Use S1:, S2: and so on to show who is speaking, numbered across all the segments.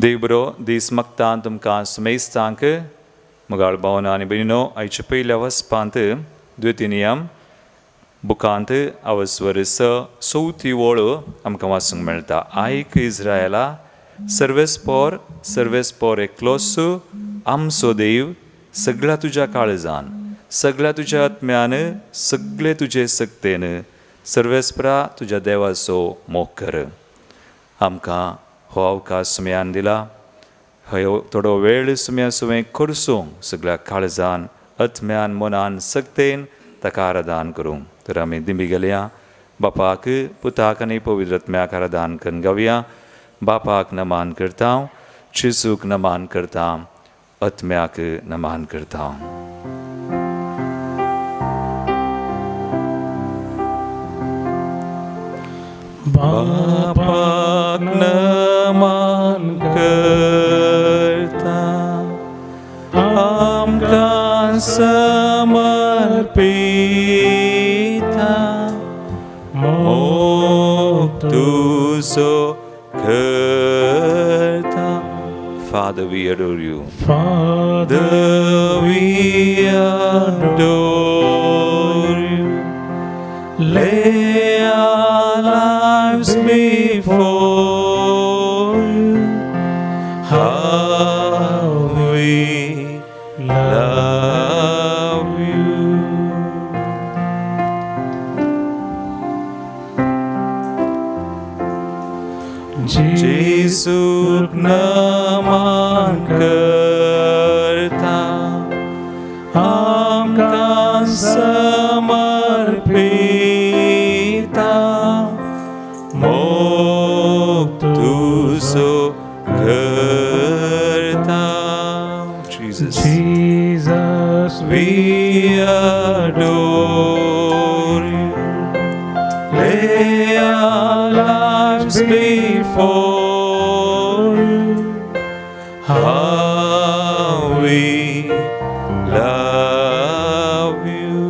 S1: देव बरो दीस मक्तान तुमकां सुमेस्तांक मुगाळ भावना आनी भयणीनो आयच्या पयल्या वचपांत द्वितीनियम बुकांत अवस्वर चवथी वळ आमकां वाचूंक मेळटा. आयक इस्रायला सर्वेस पोर एकलोस आमचो देव सगळ्या तुज्या काळजान सगळ्या तुज्या आत्म्यान सगळे तुजे सक्तेन सर्वेस्परा तुज्या देवाचो मोग कर. आमकां हो अवकाश सुमयान दिला. हो थोडो वेळ सुमया सुवें करसूंक सगळ्या काळजान आत्म्यान मनान सक्तेन ताका आराधन करूंक. तर आमी दिमी गेल्या बापाक पुताक आनी पवित्र आत्म्याक आराधन करून गावया. बापाक नमान करता, जेजूक नमान करता, आत्म्याक नमान करता. बापाक नमान करता, आमकां समर्पिता, मोग तुजो करता. Father, we adore you. Father, we adore you. Lay our lives before you. How we love you. Jesus naman करता, आमकां समर्पिता, मोग तुजो करता. Jesus, we adore you. Lay our lives before you. How we love you.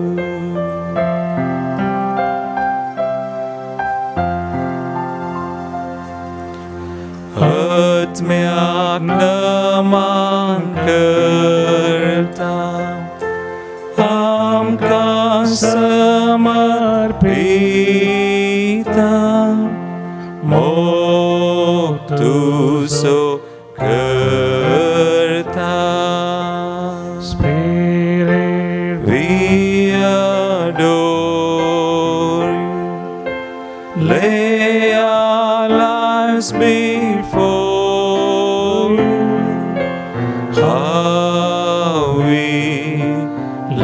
S1: आत्म्याक नमान करता, आमकां समर्पिता, मोग तुजो करता. Spirit, we adore you. Lay our lives before you. How we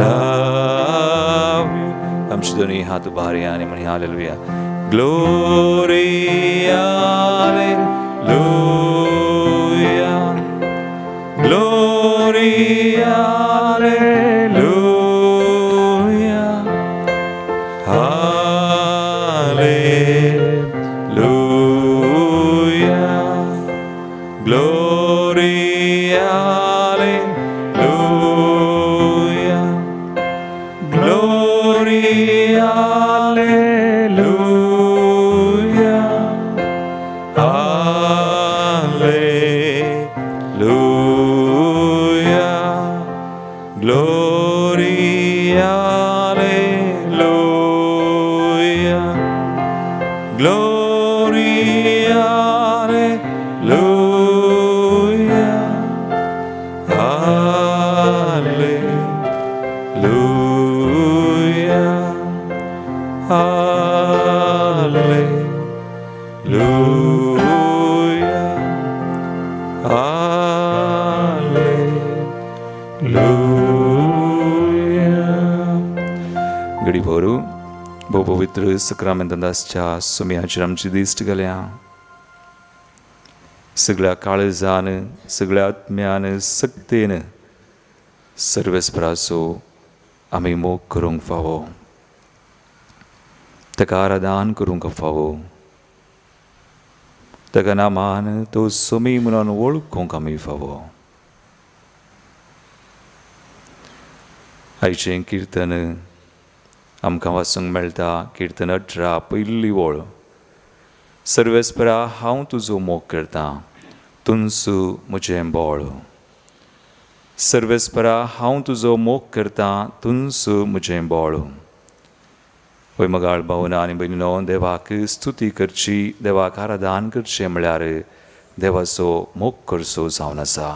S1: love you. हम दोन्ही हात उभारे आणि म्हणे hallelujah. Glory, hallelujah. Glory, hallelujah. Hallelujah. Glory, hallelujah. Glory, hallelujah. Hallelujah. Glory, hallelujah. Glory, hallelujah. Hallelujah. Hallelujah. Hallelujah. गडी भरू भोव पवित्र सक्रामेंतांच्या सुमयाचेर आमची दिश्ट घाल्या. सगळ्या काळजान सगळ्या आत्म्यान सक्तेन सर्वेस्पराचो आमी मोग करूंक फावो, ताका आराधन करूंक फावो, ताका नामान तो सुमी म्हणून वळखूंक आमी फावो. आयचें किर्तन आमकां वाचूंक मेळटा. किर्तन 18 पयली वळ. सर्वेस्परा हांव तुजो मोग करतां, तुनसू म्हजें बोळ. सर्वेस्परा हांव तुजो मोग करतां, तुनसू म्हजें बोळ. वय मगाळ भावना आनी भयणीनो, देवाक स्तुती करची, देवाक आराधन करचें म्हळ्यार देवाचो मोग करचो जावन आसा.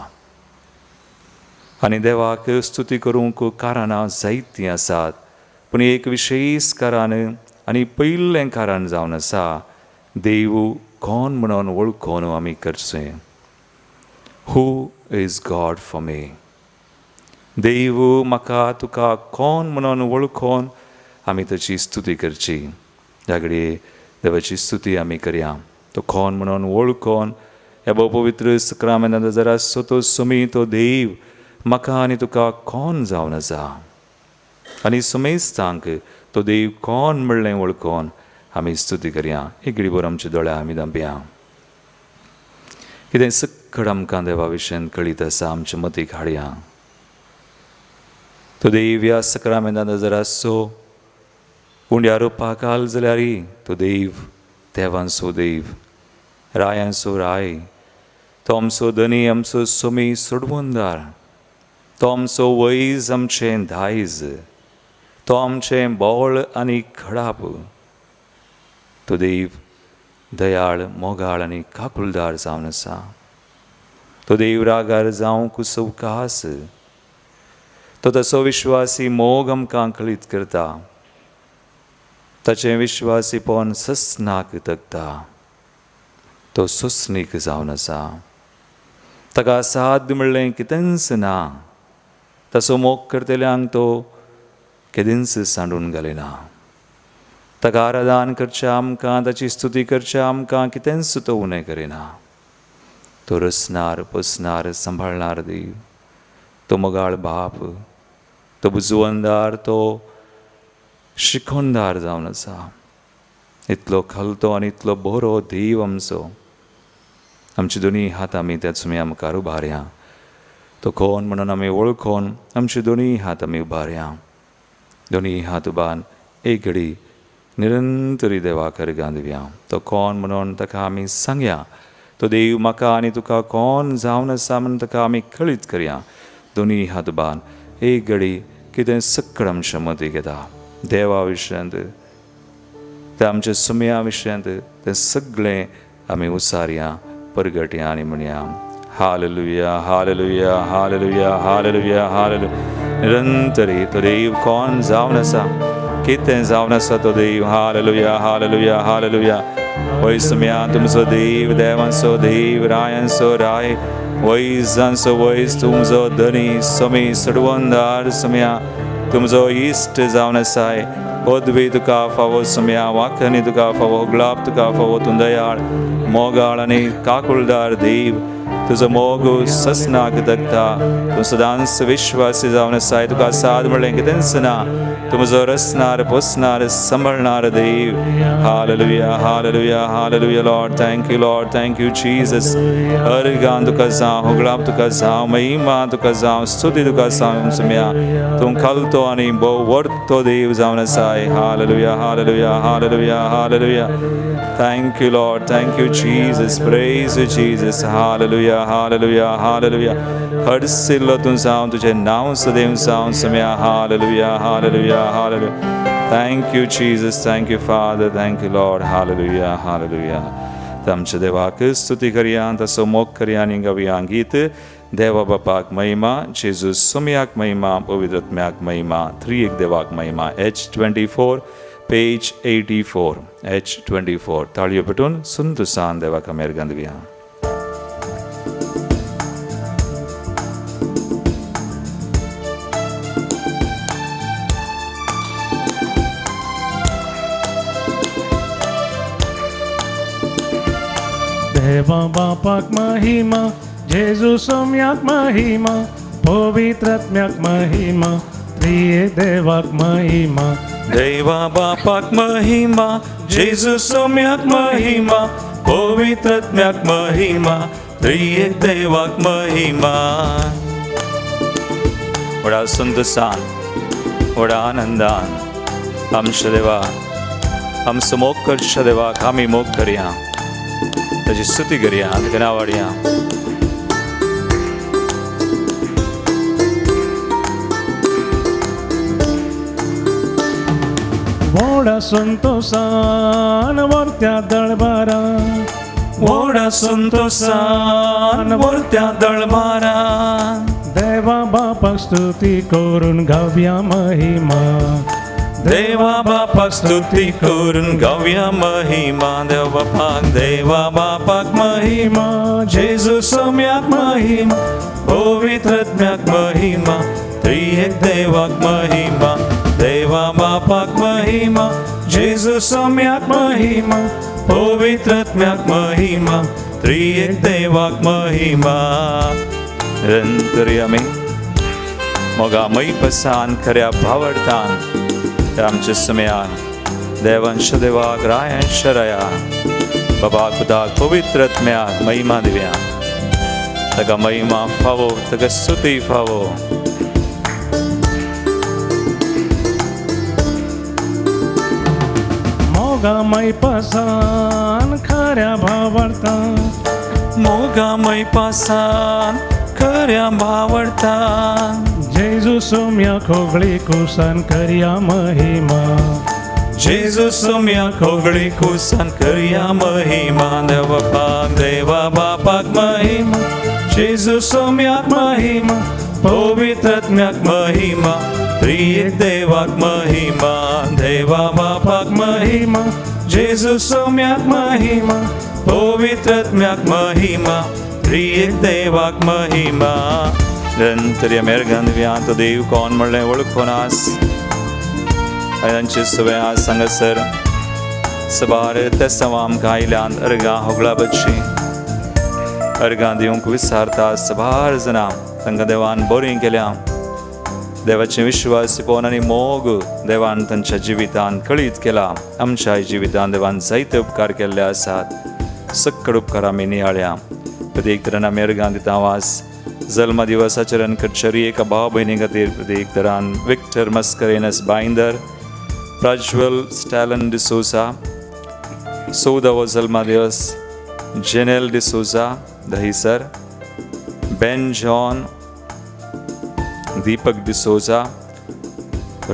S1: आनी देवाक स्तुती करूंक कारणां जायतीं आसात, पूण एक विशेश कारण आनी पयलें कारण जावन आसा देव कोण म्हणून वळखून आमी करचें. Who is God for me. देव म्हाका तुका कोण म्हणून वळखून आमी ताची स्तुती करची. ह्या घडये देवाची स्तुती आमी करया. तो कोण म्हणून वळखून ह्या भोव पवित्र सक्रामेंतांत जरा तो सुमी तो देव म्हाका आनी तुका कोण जावन आसा. आनी सुमेस्तांक तो देव कोण म्हणलें वळखून आमी स्तुती करया. एक घडी भर आमचे दोळे आमी धांपया. कितें सक्कड आमकां देवा विशयान कळीत आसा आमचे मतीक हाडया. तो देव ह्या सक्रामेंतांत जरा उंड्या रोवपाक आल जाल्यार तो देव देवांचो देव, रायांचो राय. तो आमचो धनी, आमचो सुमी सोडवंदार. तो आमचो वैज, आमचें दायज. तो आमचें बोळ आनी खडाप. तो देव दयाळ, मोगाळ आनी काकुलदार जावन आसा. तो देव रागार जावंक सवकास. तो तसो विश्वासी मोग आमकां कळीत करता. ताचें विश्वासीपण ससनाक तगता. तो सोंसणीक जावन आसा. ताका साध्य म्हणलें कितेंच ना. तसो मोग करतल्यांक तो केदींच सांडून घालिना. ताका आराधन करचें आमकां, ताची स्तुती करचें आमकां कितेंच तो उणें करिना. तो रचणार, पोसणार, सांबाळणार देव. तो मोगाळ बाप. तो बुजवंदार, तो शिकोंदार जावन आसा. इतलो खलतो आनी इतलो बरो देव आमचो. आमचे दोनी हात आमी त्या सुमया मुखार उबारया. तो कोण म्हणून आमी वळखून आमचे दोनी हात आमी उबारया. दोनी हात उबारून एक घडी निरंतरी देवाक अर्गां दिवया. तो कोण म्हणून ताका आमी सांगया. तो देव म्हाका आनी तुका कोण जावन आसा म्हणून ताका आमी कळीत करया. दोनी हात उबारून एक घडी कितें सक्कड आमच्या मतीक येता देवा विशयांत, ते आमच्या सुमया विशयांत, तें सगळें आमी उसारया, परगटया आनी म्हणया hallelujah, hallelujah, hallelujah, hallelujah, hallelujah. निरंतरी तो देव कोण जावन आसा, कितें जावन आसा तो देव. Hallelujah, hallelujah, hallelujah. वय सुमया तुमचो देव, देवांचो देव, रायांचो राय, वैजांचो वैज, तुमचो धनी, सुमी, सडवंदार सुमया, तुमचो इश्ट जावन आसाय. पदवी तुका फावो सुमया, वाखणी तुका फावो, गुलाब तुका फावो. तूं दयाळ, मोगाळ आनी काकुळदार देव. तुजो मोग ससनाक तगता. तूं सदांच विश्वासी जावन आसाय. तुका साद म्हणलें कितेंच ना. तूं म्हजो रचणार, पोसणार, सांबाळणार देव. Hallelujah, hallelujah, hallelujah. Lord thank you, Lord thank you Jesus. अर्गां तुका जावं, होगलाप तुका जावं, महिमा तुका जावं, स्तुती तुका जावं सुमया. तूं खलतो आनी भोव व्हरतो देव जावन आसाय. Hallelujah, hallelujah, hallelujah, hallelujah. Thank you Lord, thank you Jesus. Praise you Jesus. Hallelujah, hallelujah, hallelujah. हडसिल्लो तूं जावं, तुजें नांव सदैव जावं सुमया. Hallelujah, hallelujah, hallelujah. Thank you Jesus, thank you Father, thank you Lord. Hallelujah, hallelujah. तर आमच्या देवाक स्तुती करया, तसो मोग करया आनी गावया गीत. देवा बापाक महिमा, जेजू सुमयाक महिमा, पवित्र आत्म्याक महिमा, त्रिएक देवाक महिमा. H24 page 84. H24. ताळयो पेटून सुंदरसान देवाक आमी अर्गां दिवया.
S2: देवा बापाक महिमा, जेजू सोम्याक महिमा, पवित्रात्म्याक महिमा, त्रिएक देवाक महिमा.
S1: देवा बापाक महिमा, जेजू सोम्याक महिमा, पवित्रात्म्याक महिमा, त्रिएक देवाक महिमा. व्हडा संतोषान, व्हडा आनंदान आमच्या देवा, आमचो मोग करच्या देवाक आमी मोग करया, ताची स्तुती करया, ताका नांव वाडया.
S2: मोडा संतोषान वरत्या दळबारा
S1: मोडा संतोषान वरत्या दळबारा
S2: देवा बापाक स्तुती करून गावया महिमा
S1: देवा बापाक स्तुती करून गावया महिमा देवा बापाक महिमा जेजू सोम्याक महिमा पवित्रात्म्याक महिमा त्रिएक देवाक महिमा देवा बापाक महिमा जेजू सोम्याक महिमा पवित्रात्म्याक महिमा त्रिएक देवाक महिमा निरंतर आमी मोगामय पसान खऱ्या भावार्थान आमच्या समयान देवांश देवाक रायांश राया बाबा खुदाक पवित्रात्म्याक महिमा दिव्या ताका महिमा फावो ताका स्तुती फावो
S2: मोगामय पसान खऱ्या भावार्थान
S1: मोगामय पासान खऱ्या भावार्थान
S2: जेजू सोम्या खोगळी कुसान करया महिमा
S1: जेजू सोम्या खोगळी कुसान करया महिमा देवा बापाक महिमा जेजू सोम्याक महिमा पवित्रात्म्याक महिमा त्रिएक देवाक महिमा देवा बापाक महिमा जेजू सोम्याक महिमा पवित्रात्म्याक महिमा त्रिएक देवाक महिमा निरंतर मेरगंधव्या तो देव कोण म्हणलें वळखून आस आयांचे सवय आज सांगसर सबार ते सवाम कायल्यान अर्गा होगळा बच्ची अर्गा दिवंक विसारता सबार जना तांकां देवान बरी केल्या देवाचे विश्वास पोवन आनी मोग देवान तांच्या जिवितान कळीत केला आमच्या जिवितान देवान जायते उपकार केल्ले आसात सक्कड उपकार आमी नियाळ्या प्रत्येक तरान आमी अर्गां दिता वास जल्म दिवसाचरण करचरी एका भाव भयणी खातीर प्रत्येक तरान Victor Mascarenhas Bhayandar Prajwal Stalin D'Souza 14वा जल्मा दिवस Janelle D'Souza Dahisar Ben John Deepak D'Souza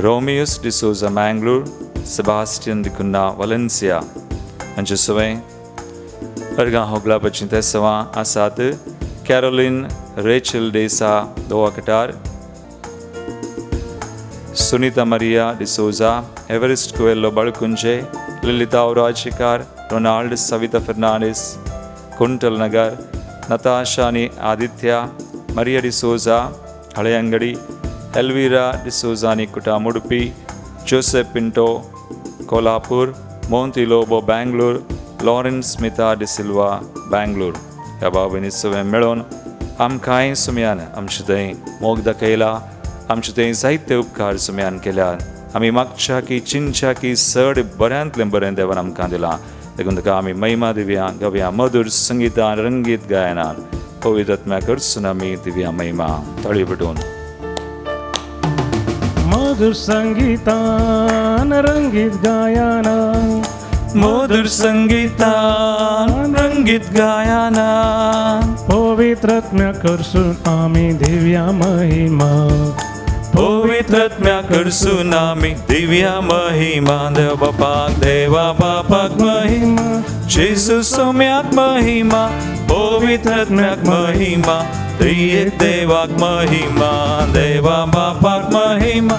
S1: रोमियस D'Souza Mangalore Sebastian D'Cunha Valencia हांचे सवय अर्गां होगला बच्ची ते सवा आसात कॅरोलिन रेचल डेसा दोआ कटार सुनीता मरिया डिसोजा एवरिस्ट कुएलो बळकुंजे ललिता औराजिकार रोनाल्ड सविता फर्नांडिस कुंटल नगर नताशानी आदित्य मरिया डिसोजा हळे अंगडी एल्वीरा डिसोजानी कुटा मुडपी जोसेफ पिंटो कोल्हापूर मोंती लोबो बेंगलोर लॉरेन्स स्मिता डिसिल्वा बेंगलोर ह्या बाबींनी सगळें मेळोन आमकांय सुमयान आमचे थंय मोग दाखयला आमचे थंय जायते उपकार सुमयान केल्यात आमी मागच्या की चिंच्या की चड बऱ्यांतलें बरें देवान आमकां दिलां देखून ताका आमी महिमा दिव्या गव्या मधुर संगीतान रंगीत गायनान पवित्र आत्म्या कडसून आमी दिव्या महिमा तळी पटून
S2: मधुर संगीतान रंगीत गायना
S1: मधुर संगीतान रंगीत गायना
S2: पवित्र आत्म्या कडसून आमी दिव्या महिमा
S1: पवित्र आत्म्या कडसून आमी दिव्या महिमा देवा बापाक महिमा जेजू सोम्याक महिमा पवित्र आत्म्याक महिमा त्रिएक देवाक महिमा देवा बापाक महिमा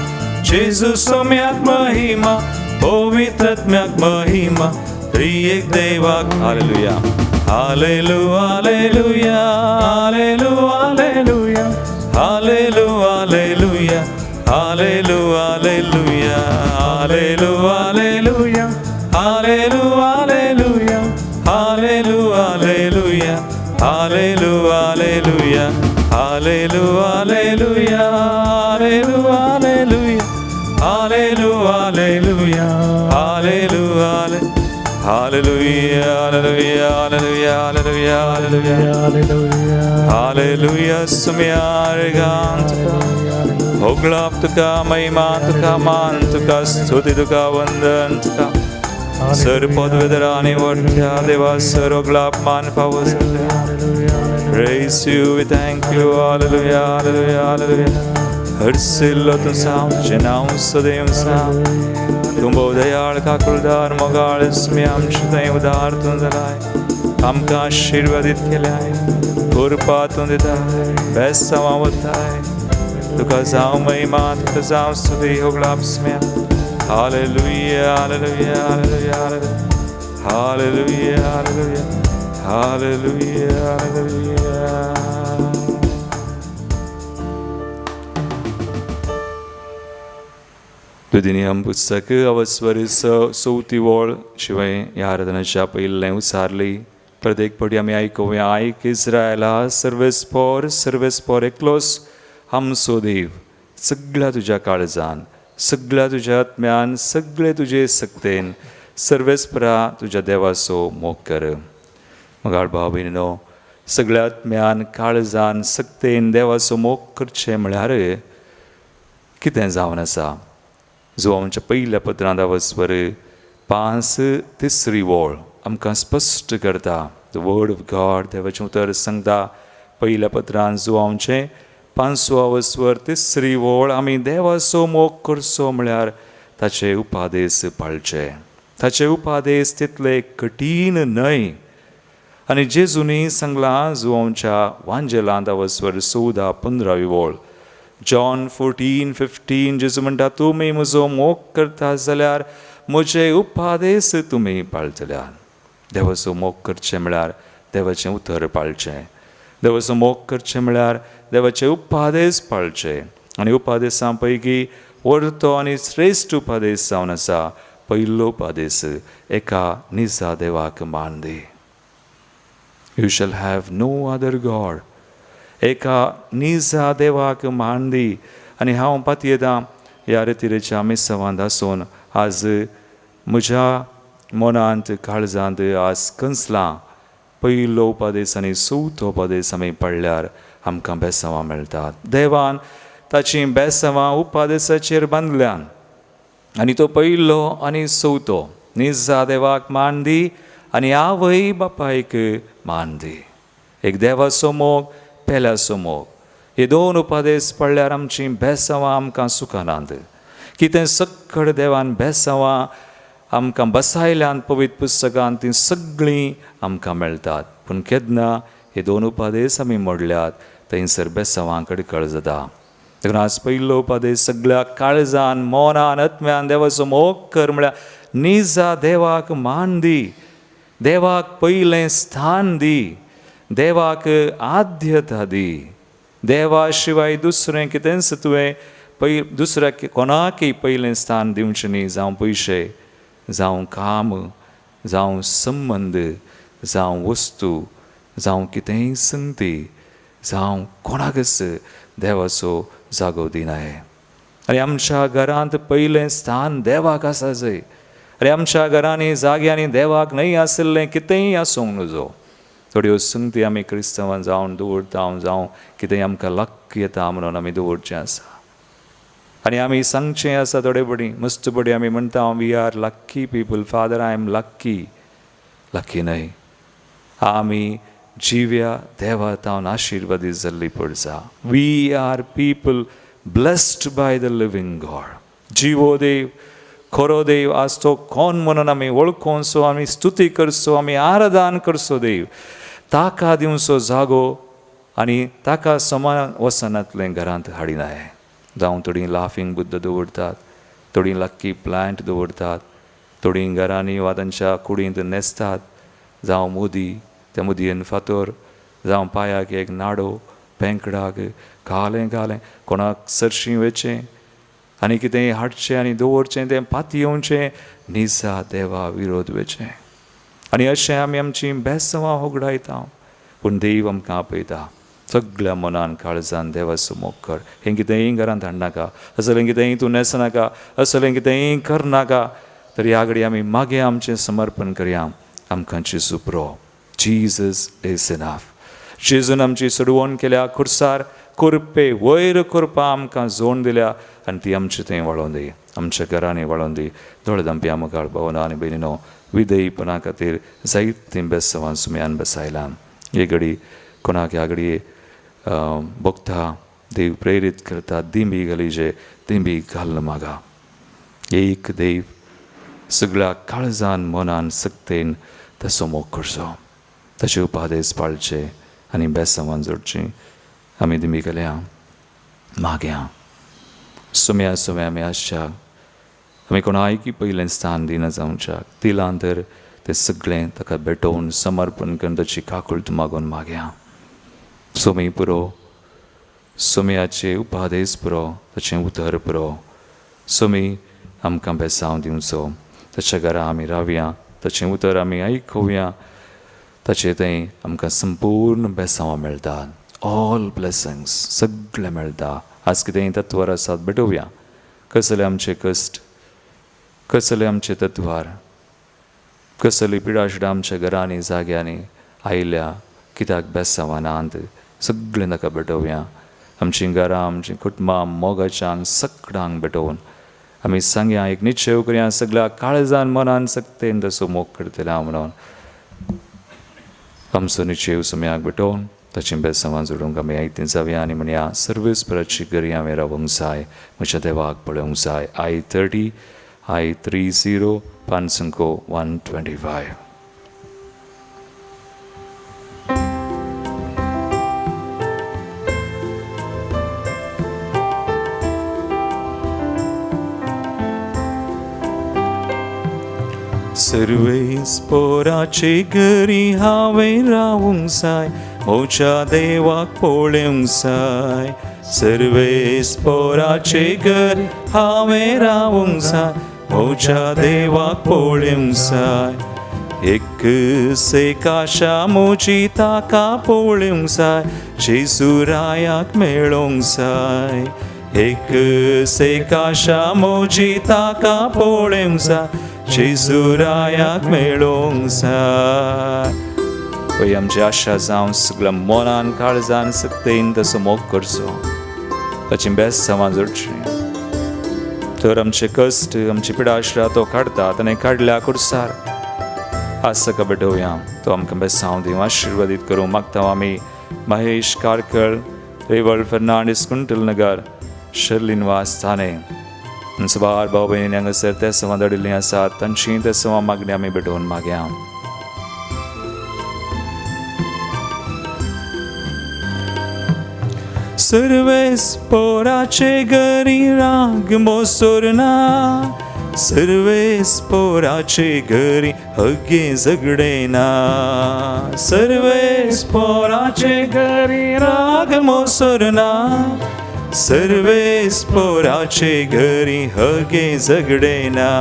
S1: जेजू सोम्याक महिमा पवित्र आत्म्याक महिमा त्रिएक देवाक hallelujah hallelujah hallelujah hallelujah hallelujah hallelujah hallelujah hallelujah hallelujah hallelujah hallelujah hallelujah hallelujah hallelujah hallelujah hallelujah Hallelujah, hallelujah, hallelujah, hallelujah, hallelujah, hallelujah, sumyargantuka, hoglap tuka, mahima tuka, man tuka, stuti tuka, vandan tuka, sir podvedarani vartya, deva sir hoglap man pavos, praise you, we thank you, hallelujah, hallelujah, hallelujah, harsillo tu sam, jenam sadem sam. तूं भोव दयाळ काकुळदार मोगाळस मी आमचें थंय उदार तूं जालाय आमकां आशिर्वादीत केल्याय कृपा तूं दिताय बेसांवां वताय तुका जावं महिमा तुका जावं स्तुती होगळा स्म्या hallelujah hallelujah hallelujah hallelujah hallelujah hallelujah hallelujah. दुदिनियम पुस्तक अवस्वर 34 शिवाय ह्या आराधनाच्या पयलें उसारली प्रत्येक पडी आमी आयकुया आयक इस्रायला सर्वेस्पोर एकलोस आमचो देव सगळ्या तुज्या काळजान सगळ्या तुज्या आत्म्यान सगळे तुजे सक्तेन सर्वेस्परा तुज्या देवाचो मोग कर. मगाळ भाव भयणीनो सगळ्या आत्म्यान काळजान सक्तेन देवाचो मोग करचें म्हळ्यार कितें जावन आसा जो आमच्या पयल्या पत्रांत अवस्वर 5 वोळ आमकां स्पश्ट करता. द वर्ड ऑफ गॉड देवाचें उतर सांगता पयल्या पत्रांत जो आमचें 5 अवस्वर 3 वोळ आमी देवाचो मोग करचो म्हळ्यार ताचे उपादेश पाळचे. ताचे उपादेश तितले कठीण न्हय. आनी जेजूनी सांगलां जो आमच्या वांजेलांत अवस्वर 14-15 वोळ जॉन 14:15 जेजू म्हणटा तुमी म्हजो मोग करता जाल्यार म्हजे उपादेश तुमी पाळटल्यार. देवाचो मोग करचें म्हळ्यार देवाचें उतर पाळचें. देवाचो मोग करचें म्हळ्यार देवाचे उपादेश पाळचे. आनी उपादेशां पैकी व्हडतो आनी श्रेश्ठ उपादेश जावन आसा पयलो उपादेश एका निजा देवाक मान दी. You shall have no other god. एका निजा देवाक मान दी. आनी हांव पातयेतां ह्या रितीरेच्या मेसावांत आसून आज म्हज्या मनांत काळजांत आज कंसलां पयलो उपादेश आनी चवथो उपादेश आमी पडल्यार आमकां बेसांवां मेळटात. देवान ताची बेसांवां उपादेशाचेर बांदल्यान आनी तो पयलो आनी चवथो निजा देवाक मान दी आनी आवय बापायक मान दी. एक देवाचो मोग पेल्याचो मोग हे दोन उपादेश पडल्यार आमची बेसांवां आमकां सुखानांत. कितें सक्कड देवान बेसांवां आमकां बसायल्यान पवित्र पुस्तकांत ती सगळीं आमकां मेळटात. पूण केन्ना हे दोन उपादेश आमी मोडल्यात थंयसर बेसांवां कडकळ जाता. देखून आज पयलो उपादेश सगळ्या काळजान मोनान आत्म्यान देवाचो मोग कर म्हळ्यार निजा देवाक मान दी. देवाक पयलें स्थान दी. देवाक आद्यता दी. देवा शिवाय दुसरें कितेंच तुवें दुसऱ्या कोणाकय पयलें स्थान दिवचें न्ही. जावं पयशे जावं काम जावं संबंद जावं वस्तू जावं कितेंय संगती जावं कोणाकच देवाचो जागो दिनाय. आनी आमच्या घरांत पयलें स्थान देवाक आसा जंय. आनी आमच्या घरांनी जाग्यांनी देवाक न्हय आसलें कितेंय आसूंक नजो. थोड्यो संगती आमी क्रिस्तांवां जावन दवरता जावं कितेंय आमकां लक येता म्हणून आमी दवरचें आसा. आनी आमी सांगचें आसा थोडे बडी मस्त बडी आमी म्हणटा we are lucky people. Father I am lucky. Lucky न्हय. आमी जिव्या देवातावन आशिर्वादीत जाल्ली पडसा. We are people blessed by the living God. जिवो देव खरो देव आज तो कोण म्हणून आमी वळखोनसो आमी स्तुती करचो आमी आराधन करचो देव ताका दिवचो जागो आनी ताका समान वसनांतलें घरांत हाडिनाय. जावं थोडीं लाफींग बुद्ध दवरतात. थोडीं लक्की प्लांट दवरतात. थोडीं घरांनी वा तांच्या कुडींत न्हेसतात. जावं मुदी त्या मुदयेन फातर जावं पांयाक एक नाडो पेंकडाक घालें कोणाक सरशीं वेचें आनी कितेंय हाडचें आनी दवरचें तें पातयेवचें निजा देवा विरोध वेचें. आनी अशें आमी आमची बेसांवां होगडायता. पूण देव आमकां आपयता सगळ्या मनान काळजान देवाचो मोग कर. हें कितेंय घरांत हाडनाका. असलें कितेंय तूं न्हेसनाका. असलें कितेंय करनाका. तर ह्या घडी आमी मागे आमचें समर्पण करया आमकां जेजू पुरो. Jesus is enough. जेजून आमची सोडवण केल्या खुर्सार करपे वयर करपा आमकां जोड दिल्या आनी ती आमचे थंय वळोवन दी. आमच्या घरांनी वळोवन दी. दोळे दंप्या मुखार भवना आनी भयणीनो विधेयपणा खातीर जायतीं बेसांवां सुम्यान बसायलां. हे घडी कोणाक ह्या घडये भोगता देव प्रेरीत करता दिंबी घाली जे दिंबी घाल मागा. एक देव सगळ्या काळजान मनान सक्तेन तसो मोग करचो, ताचे उपादेस पाळचे आनी बेसांवान जोडची. आमी दिमी केल्या मागया सुम्या सुम्या आमी आसच्याक, आमी कोणायकी पयलें स्थान दिना जावच्याक, तिलां तर तें सगळें ताका भेटोवन समर्पण करून ताची काकुळट मागून मागया. सुमी पुरो, सुमयाचे उपादेस पुरो, ताचें उतर पुरो. सुमी आमकां बेसांव दिवचो, ताच्या घरा आमी रावया, ताचें उतर आमी आयकुया, ताचें तें आमकां संपूर्ण बेसांवां मेळटात. ऑल ब्लेसिंग्स सगळें मेळटा. आज कितेंय तत्वार आसात भेटोवया. कसले आमचे कश्ट, कसले आमचे तत्वार, कसली पिडाशिडां आमच्या घरांनी जाग्यांनी आयल्या, कित्याक बेसांवां नात, सगळें ताका भेटोवया. आमचीं घरां, आमचीं कुटुंबां मोगाच्यांक सगळ्यांक भेटोवन आमी सांगया, एक निश्चय करया, सगळ्या काळजान मनान सक्तेन तसो मोग करतले हांव म्हणून. आमचो निश्चय सुम्याक भेटोवन ताचीं बेसांवां जोडूंक आमी आयतीं जावया आनी म्हणया, सर्वेस्पराची घरी हांवें रावूंक जाय, म्हज्या देवाक पळोवंक जाय. I30 I30 5 125. सर्वेस्पराचे घरी हांवें रावूंक जाय, म्हज्या देवाक पळोवंक जाय. सर्वेस्पराचे घरी हांवें रावूंक जाय, म्हज्या देवाक पळोवंक जाय. एक सेकाशा म्हजी ताका पळोवंक जाय, जेजुरायाक मेळोंक जाय. एक सेकाशा म्हजी ताका पळोवंक जाय, जेजुरायाक मेळोंक जाय. पळय आमची आशा जावं सगळ्या मनान काळजान सक्तेन तसो मोग करचो, ताची बेसांवां जोडचीं. तर आमचे कश्ट, आमची पिडाशिडां तो काडतात आनी काडल्या कुर्सार आज ताका भेटोवया. तो आमकां बेसांव दिवं, आशिर्वादीत करूं मागता आमी. महेश कारकर, रेवळ फर्नांडीस, कुंटलनगर, शर्लिन वास, ठाणे, सुबार भाऊ भयणी हांगासर तेसांवां धाडिल्लीं आसात, तांचीं तेसांवां मागणी आमी भेटोवन मागया. सर्वेस्पराचे घरी राग मोसोरना, सर्वेस्पराचे घरी हगे झगडेना. सर्वेस्पराचे घरी राग मोसोरना, सर्वेस्पराचे घरी हगे झगडेना.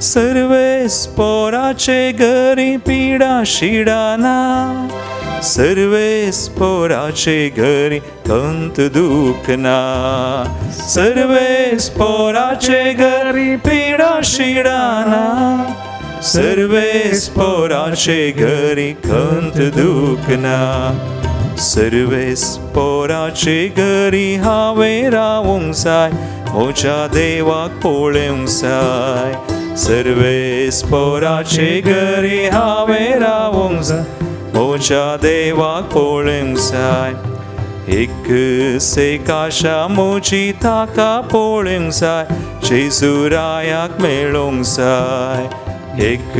S1: सर्वेस्पराचे घरी पिडा शिडाना, सर्वेस्पराचे घरी खंत दुख ना. सर्वेस्पराचे घरी पिडा शिडाना, सर्वेस्पराचे घरी खंत दुख ना. सर्वेस्पराचे घरी हांवें रावूंक जाय, म्हज्या देवाक पळोवंक जाय. सर्वेस्पराचे घरी हांवें रावूंक जाय, म्हज्या देवाक पळोवंक जाय. एक सेकाशा म्हजी ताका पळोवंक जाय, जेजुरायाक मेळोंक जाय. एक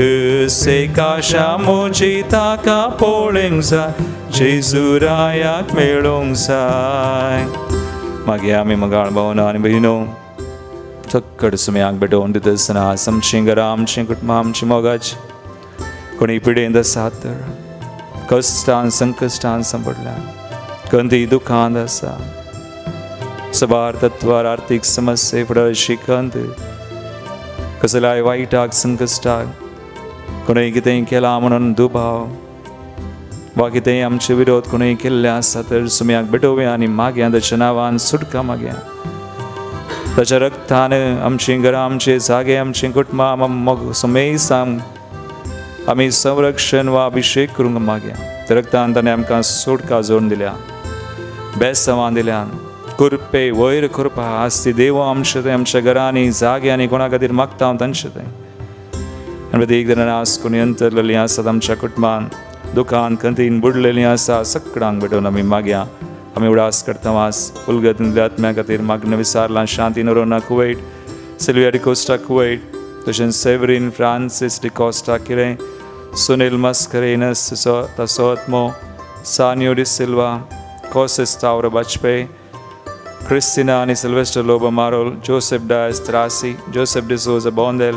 S1: सेकाशा म्हजी ताका पळोवंक जाय, जेजुरायाक मेळोंक जाय. मागीर आमी मगाळ भावना आनी भयणो चक्कड सुम्याक भेटोवन दिता आसतना आमचीं घरां, आमचीं कुटुंबां, आमची मोगाची कोणी पिडेंत आसात तर, कश्टान संकश्टान सांपडल्या, खंयतरी दुखांत आसा, सबार तत्वार आर्थीक समस्ये फुडें शिकंत, कसल्याय वायटाक संकश्टाक, कोणूय कितेंय केलां म्हणून दुबाव वा कितेंय आमचे विरोध कोणूय केल्ले आसा तर सुम्याक भेटोवया आनी मागया, ताच्या नांवान सुटका मागया. ताच्या रक्तान आमचीं घरां, आमचे जागे, आमचीं कुटुंबां सुमेसां आमी संरक्षण वा अभिषेक करूंक मागया. त्या रक्तान ताणें आमकां सुटका जोडून दिल्या, बेसांवां दिल्या, कृपे वयर कृपा आसती देव आमचे थंय, आमच्या घरांनी जाग्यांनी कोणा खातीर मागता हांव तांचे थंय. आनी एक जणां आज कोणी अंतरलेलीं आसात आमच्या कुटुंबान, दुखान खंतीन बुडलेलीं आसा, सगळ्यांक भेटोवन आमी मागया. आमी उडास करता वास उलगत आत्म्या खातीर मागणें विचारलां. Shanti Noronha Kuwait, Silvia D'Costa Kuwait, तशेंच सेवरीन फ्रांसीस डिकोस्टा किरें, सुनील मस्करेनस तसोत्मो, सानियो डी सिल्वा, कोसिस तावरो बचपे, Cristina आणि Sylvester Lobo Marol, Joseph Dias Trasi, Joseph D'Souza Bondel,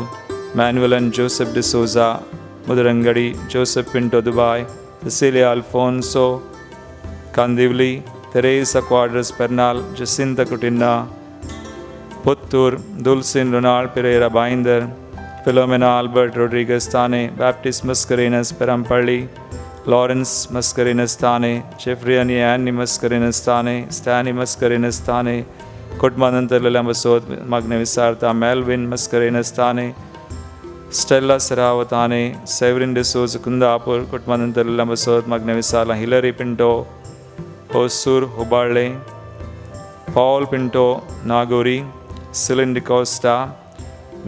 S1: Manuel and Joseph D'Souza, Mudurangadi, Joseph Pinto Dubai, Cecilia Alfonso, Kandivli, Teresa Quadras Pernal, Jacinta Cutina, Puttur, Dulcin Ronald Pereira Binder, Philomena Albert Rodriguez Tane, Baptist Mascarenas Perampalli, Lawrence Mascarenas Tane, Jeffrey and Annie Mascarenas Tane, Stanley Mascarenas Tane, Kutmananta Lambasod Magnevisarta, Melvin Mascarenas Tane, Stella Saravatane, Severin de Souza Kundapur, Kutmananta Lambasod Magnevisala, Hilary Pinto, Osur Hubarle, Paul Pinto, Nagori, Celine Costa,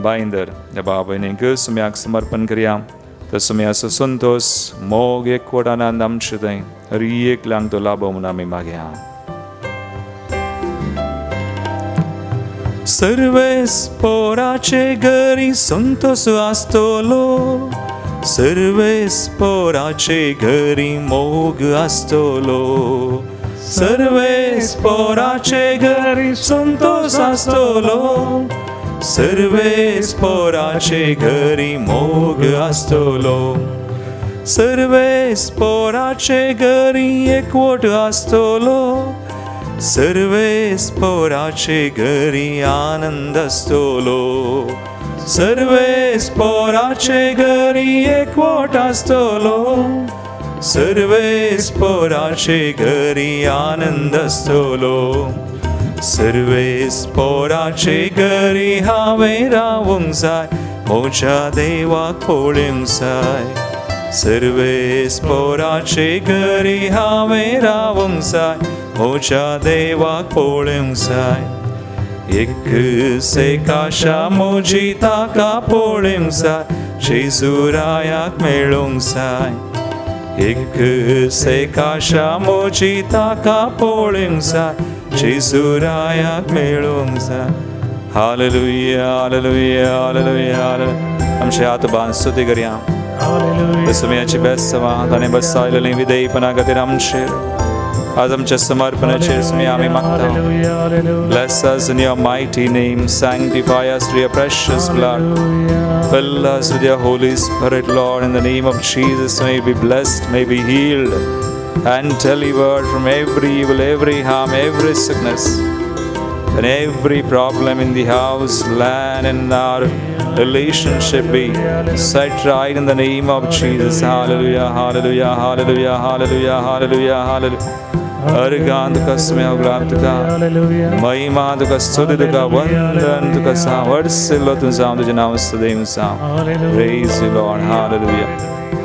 S1: Binder. जब आप इन्हें के सुम्याक समर्पण करिया तो सुम्या सुसंतोष मोग एक कोटानंद अमृतय हरिएक लांग तो लाभो मुना में मागया सर्वेस पोराचे घरी संतोष आस्तोलो सर्वेस पोराचे घरी मोग आस्तोलो सर्वेस पोराचे घरी संतोष आस्तोलो सर्वेस पोराचे घरी मोग आस्तोलो सर्वेस पोराचे घरी एकवट आस्तोलो सर्वेस पोराचे घरी आनंद आस्तोलो सर्वेस पोराचे घरी एकवट आस्तोलो सर्वेस पोराचे घरी आनंद आस्तोलो सर्वेस पोराचे घरी हांवें रावूंक जाय म्हज्या देवाक पळोवंक जाय सर्वेस पोराचे घरी हांवें रावूंक जाय म्हज्या देवाक पळोवंक जाय एक सेकाशा म्हजी ताका पळोवंक जाय जेजुरायाक मेळोवंक जाय एक सेकाशा म्हजी ताका पळोवंक जाय जेजुरायाक मेळोवंक जाय हालेलुया हालेलुया हालेलुया आमचे आत्मान स्तुती करया सुमयाची बेस्ट सवा ताणें बसायलेली विधेयपणा खातीर आमचेर आज आमच्या समर्पणाचेर सुमी आमी मागता Bless us in your mighty name, sanctify us through your precious blood, fill us with your Holy Spirit, Lord, in the name of Jesus. May we be blessed, may be healed and delivered from every evil, every harm, every sickness and every problem in the house, land and our relationship be set right in the name of Jesus. Hallelujah, hallelujah, hallelujah, hallelujah, hallelujah, hallelujah. अर्गान तुका स्मेह गुलाब तुका महिमा तुका स्तुती तुका वंदन तुका सावर्सिल्लो तुझा तुझे नाव सदैव सांग Praise you Lord, hallelujah,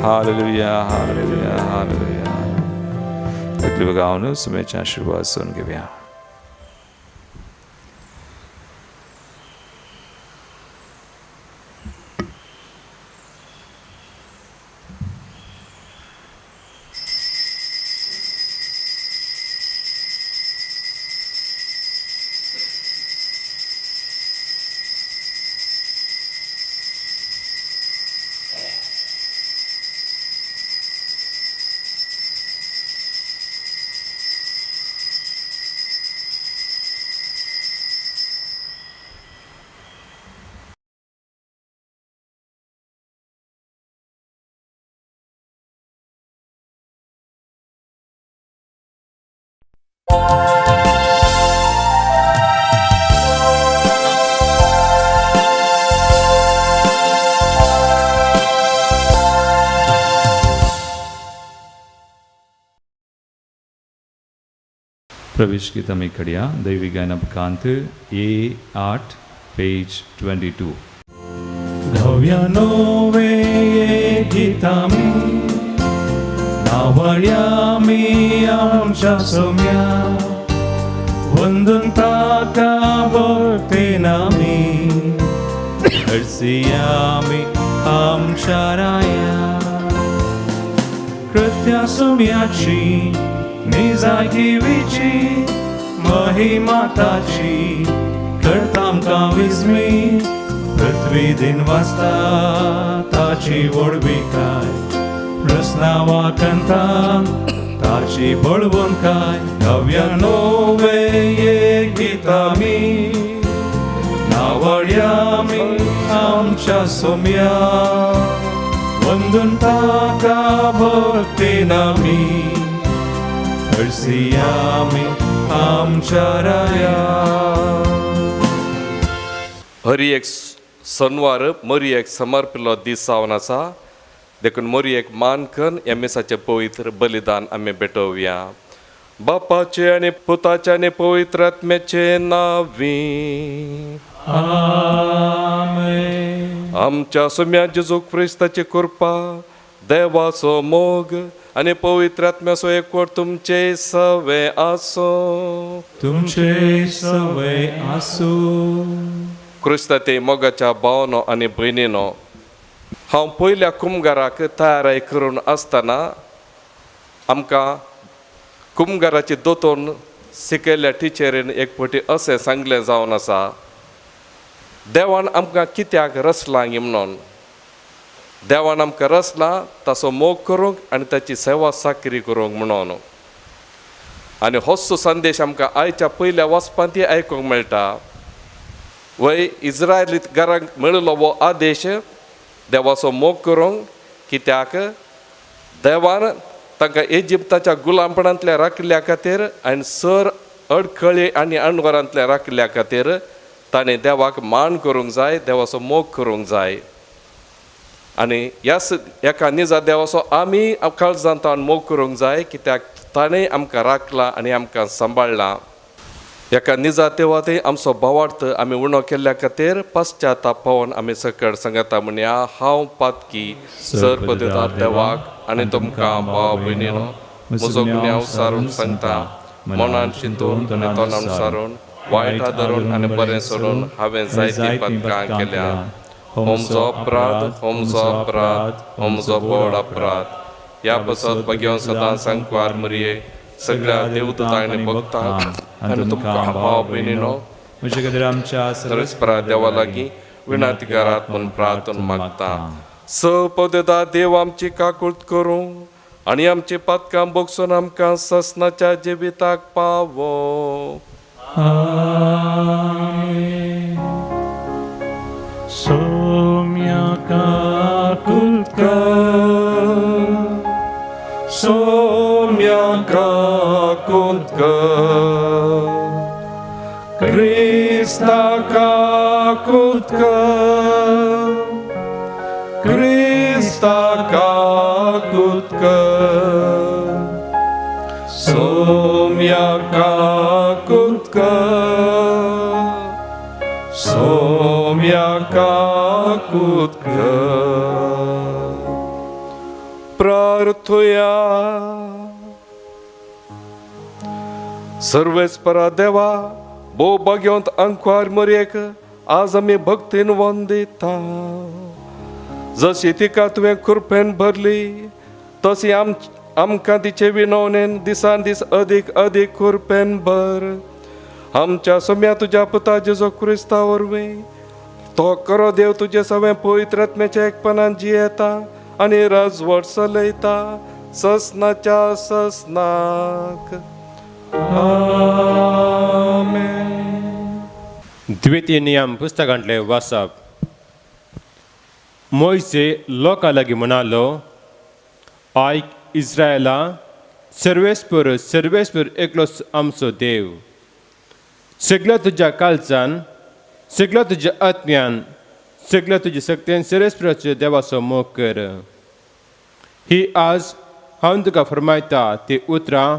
S1: hallelujah, hallelujah, hallelujah. Quickly बगाओ सुमेचा आशीर्वाद सुन के बिया प्रवेश गीता में खड़िया दैवी गायन अपकांत A8 page 22
S2: Gauvianove gitami Nawaryami amcha somya Vandun taka bhaktinami
S1: Harsiyami amsharaya
S2: Kritya somyachi Nizagivici Mahimataci Kartam ka vizmi पृथ्वी दिनवासता ताची वडविकाय प्रस्नावा कंतान ताची बळवून काय नव्या नोवे गीतामी नावड्यामी आमच्या सोम्या वंदून ताका भक्तीनामी हळसियामी आमच्या राया.
S3: हरी एक सणवार मरी एक समर्पिल्लो दीस जावन आसा देखून मरी एक मानकन ह्या मिसाचें पवित्र बलिदान आमी भेटोवया. बापाचे आनी पुताचे आनी पवित्र आत्म्याचे नांवी
S2: आमेन.
S3: आमच्या सोम्या जेजू क्रिस्ताची कृपा देवाचो मोग आनी पवित्र आत्म्याचो एकवट तुमचे सवे आसो.
S2: तुमचे सवय आसू.
S3: क्रिस्ता ते मोगाच्या भावनो आनी भयणीनो, हांव पयल्या कुमगाराक तयाराय करून आसतना आमकां कुमगाराची दोतोन शिकयल्ल्या टिचरीन एक फावटी अशें सांगलें जावन आसा, देवान आमकां कित्याक रचलां म्हणून. देवान आमकां रचलां ताचो मोग करूंक आनी ताची सेवा साकरी करूंक म्हणून. आनी होच संदेश आमकां आयच्या पयल्या वचपांती आयकूंक मेळटा. वय इज्रायलीत घरांक मेळिल्लो हो आदेश देवाचो मोग करूंक, कित्याक देवान तांकां इजिप्ताच्या गुलामपणांतल्या राखल्या खातीर आनी सर अडखळी आनी अणवरांतल्या राखल्या खातीर ताणें देवाक मान करूंक जाय, देवाचो मोग करूंक जाय. आनी ह्याच एका निजा देवाचो आमी काळजांतान मोग करूंक जाय, कित्याक ताणें आमकां राखलां आनी आमकां सांबाळलां. एका निजा देवातय आमचो भावार्थ आमी उणो केल्ल्या खातीर पश्चाताप पावोन आमी सकट सांगता म्हणया, हांव पातकी सर्पदिदार देवाक आनी तुमकां भाव भयणीनो म्हजो गुन्यांव सारून सांगता. मनान चिंतून आनी तोंडान सारून वायटा धरून आनी बरें सोडून हांवें जायतीं पातकां केल्या. हो म्हजो अपराध, हो म्हजो अपराध, हो म्हजो व्हड अपराध. ह्या बसत बगेवन सदां सांगवार मरये सगळ्या देवदूतां आनी भक्तांक आनी तुमकां भाव भयणीनो
S2: म्हजे खातीर आमच्या
S3: सर्वेस्परा देवा लागीं विणातिकारात म्हूण प्रार्थना मागता. सपदता देव आमची काकूळट करूं आनी आमची पातकां बोगसून आमकां ससनाच्या जिविताक पावो.
S2: आमेन. सोम्या काकुलका
S3: सोम्या काकुलका क्रिस्ता काकुलका क्रिस्ता काकुलका सोम्या काकुलका सोम्या काकुलका. प्रार्थया. सर्वेस्परा देवा, भोव भाग्यवंत अंकवार मरयेक आज आमी भक्तीन वंदिता. जशी तिका तुवें कृपेन भरली तशी आमकां तिचे विनवणेन दिसान दीस अदीक अदीक कृपेन भर. आमच्या सोम्या तुज्या पुता जेजो क्रिस्ता वरवीं तो करो देव तुजे सगळें पवित्र आत्म्याच्या एकपणान जियेता आनी राजवट चलयता ससनाच्या ससनाक. आमेन.
S4: द्वितीय नियम पुस्तकांतले वाचप. मोयसे लोकां लागीं म्हणालो, आयक इस्रायला, सर्वेस्पर एकलोच आमचो देव. सगळ्या तुज्या काळजान, सगळ्या तुज्या आत्म्यान, सगळ्या तुज्या शक्तीन सर्वेस्पराच्या देवाचो मोग कर. ही आज हांव तुका फरमायता ती उतरां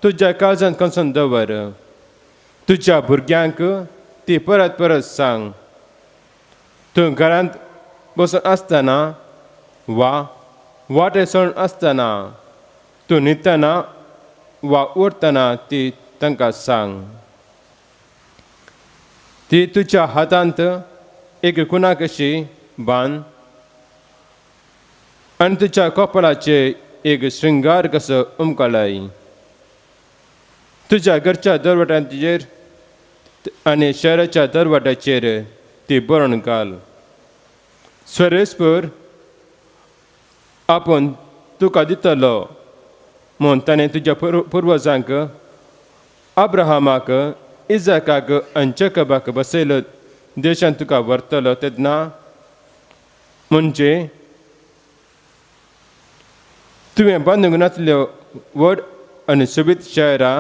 S4: तुज्या काळजांत कसोन दवर. तुज्या भुरग्यांक ती परत परत सांग. तूं घरांत बसून आसतना वा वाटे सोडून आसतना, तूं न्हिदतना वा उठतना ती तांकां सांग. ती तुज्या हातांत एक कुणा कशी बांद आनी तुज्या कपलाचेर एक श्रृंगार कसो उमकळय. तुज्या घरच्या दरवटांचेर आनी शहराच्या दरवटाचेर ती बरोवन घाल. स्वर्यस्पर आपूण तुका दितलो म्हूण ताणें तुज्या पुर्वजांक अब्राहमाक इजाकाक आनी जॅकबाक बसयलो देशांत तुका व्हरतलो तेन्ना म्हणजे तुवें बांदूंक नासल्यो व्हड आनी सोबीत शारां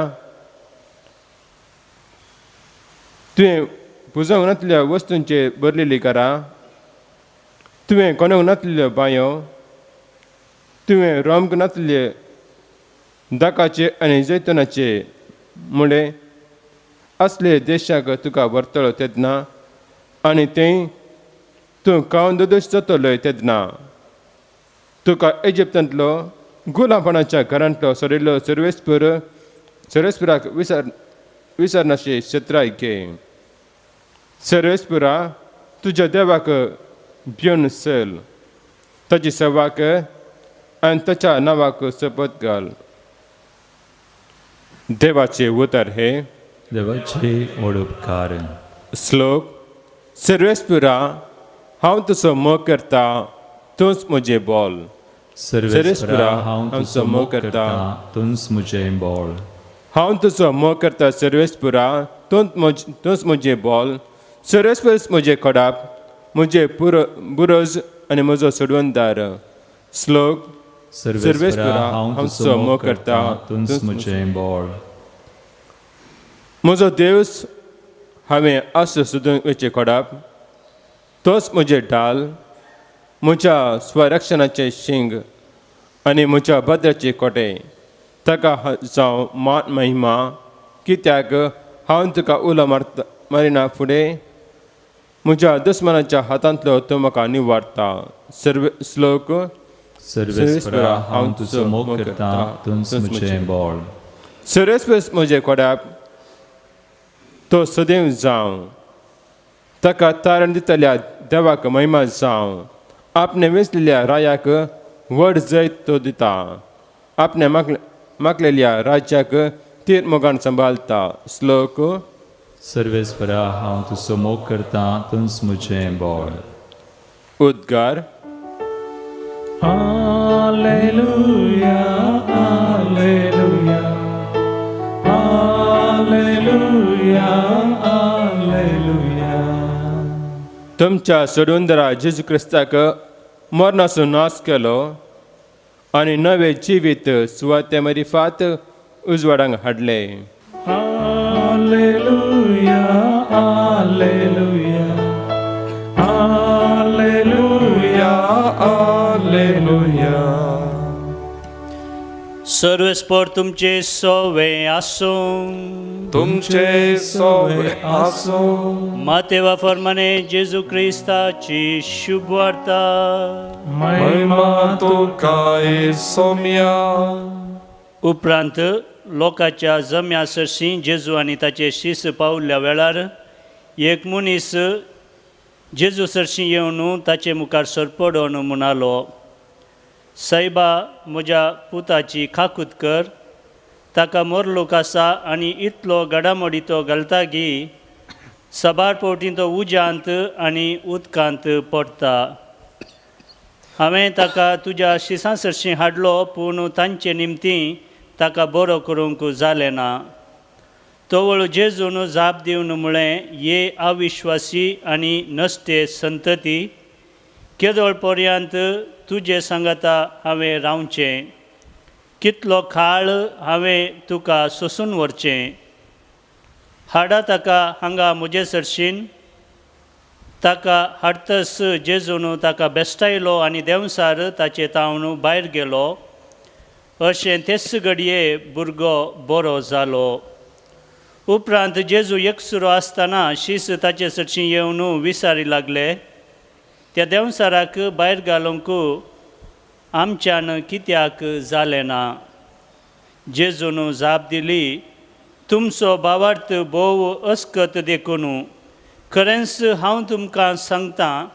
S4: तुवें पुजोवंक नासलेल्या वस्तूंचेर भरलेलीं घरां तुवें कोणूंक नासलेल्यो बांयो तुवें रोमक नासलेले दाकाचे आनी जैतुनाचे मुळे असले देशाक तुका व्हरतलो तेन्ना आनी थंय तूं खावन दोदोश जातलोय तेन्ना तुका इजिप्तांतलो गुलामपणाच्या घरांतलो सोडिल्लो सर्वेस्पराक विसरनाशे शेत्राय घे सर्वेस्परा तुज्या देवाक भिवन चल ताची सेवाक आनी ताच्या नांवाक शपथ घाल देवाचे उतर हे
S1: देवाचे व्हड उपकार
S4: श्लोक सर्वेस्परा हांव तुजो मोग करता तूंच म्हजें बोल
S1: सर्वेस्परा हांव तुजो मोग करता तूंच म्हजें बोळ
S4: हांव तुजो मोग करता सर्वेस्परा तूंच म्हजें बोल सर्वेस्परच म्हजें खोडाप म्हजें बुरज आनी म्हजो सोडवणदार श्लोक
S1: सर्वेस्परा हांव तुजो मोग करता तूंच म्हजें बोळ
S4: म्हजो देव हांवें आस सोदूंक वेचें खोडाप तोच म्हजें ढाल म्हज्या स्वरक्षणाचें शिंग आनी म्हज्या भद्राचें कोटे ताका जावं मान महिमा कित्याक हांव तुका उलो मारिना फुडें म्हज्या दुस्मनाच्या हातांतलो तूं म्हाका निवारता श्लोक
S1: सर्वेस्परा हांव तुजो मोग करता तूंच म्हजें बोळ
S4: सर्वेस्पर म्हजें खोडाप तो सदैव जावं ताका तारण दितल्या देवाक महिमा जावं आपणे वेंचलेल्या रायाक व्हड जैत तो दिता आपणे मागलेल्या राज्याक तीर मोगान सांबाळता श्लोक
S1: सर्वेस्परा हांव तुजो मोग करता तूंच म्हजें बोळ
S4: उद्गार
S2: Alleluia, Alleluia, Alleluia, Alleluia.
S4: तुमच्या सोडूनदारा जेजू क्रिस्ताक मरणाचो नाश केलो आनी नवे जिवीत सुवाते मरिफात उजवाडांक हाडले
S2: Alleluia, Alleluia, Alleluia, Alleluia.
S5: सर्वेस्पर तुमचे सोवे आसूं
S3: तुमचे सोवे आसूं
S5: मातेवा फरमाने जेजू क्रिस्ताची शुभ वार्ता
S3: महिमा तुका सोम्या
S5: उपरांत लोकांच्या जम्या सरशी जेजू आनी ताचे शिस पावल्ल्या वेळार एक मनीस जेजू सरशी येवन ताचे मुखार सरपडोन म्हणालो सायबा म्हज्या पुताची खाकूत कर ताका मोरलोक आसा आनी इतलो घडामोडी तो घालता की सबार पोवटी तो उज्यांत आनी उदकांत पडटा हांवें ताका तुज्या शिसां सरशी हाडलो पूण तांचे निमती ताका बरो करूंक जालें ना तोवळ जेजून जाप दिवन म्हळें ये अविश्वासी आनी नश्टे संतती केदोळ पर्यंत तुजे सांगाता हांवें रावचें कितलो काळ हांवें तुका सोसून व्हरचें हाडा ताका हांगा म्हजे सरशीन ताका हाडतस जेजून ताका बेश्टायलो आनी देंवसार ताचे तावन भायर गेलो अशें तेच घडये भुरगो बरो जालो उपरांत जेजू एकसुरो आसतना शीस ताचे सरशी येवन विचारी लागले त्या देंवसाराक भायर घालूंक आमच्यान कित्याक जालें ना जेजून जाप दिली तुमचो भावार्थ भोव अस्कत देखून खरेंच हांव तुमकां सांगतां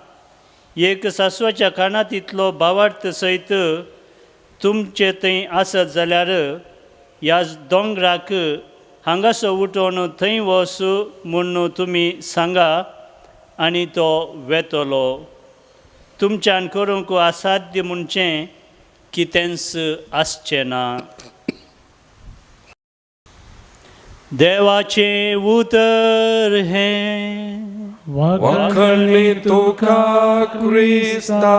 S5: एक सासवाच्या कानात इतलो भावार्थ सयत तुमचे थंय आसत जाल्यार ह्या दोंगराक हांगासो उठोवन थंय वच म्हूण तुमी सांगा आनी तो वेतलो तुमच्यान करूंक असाध्य म्हणचें कितेंच आसचें ना. देवाचें उतर हें
S3: वखणी तुका क्रिस्ता.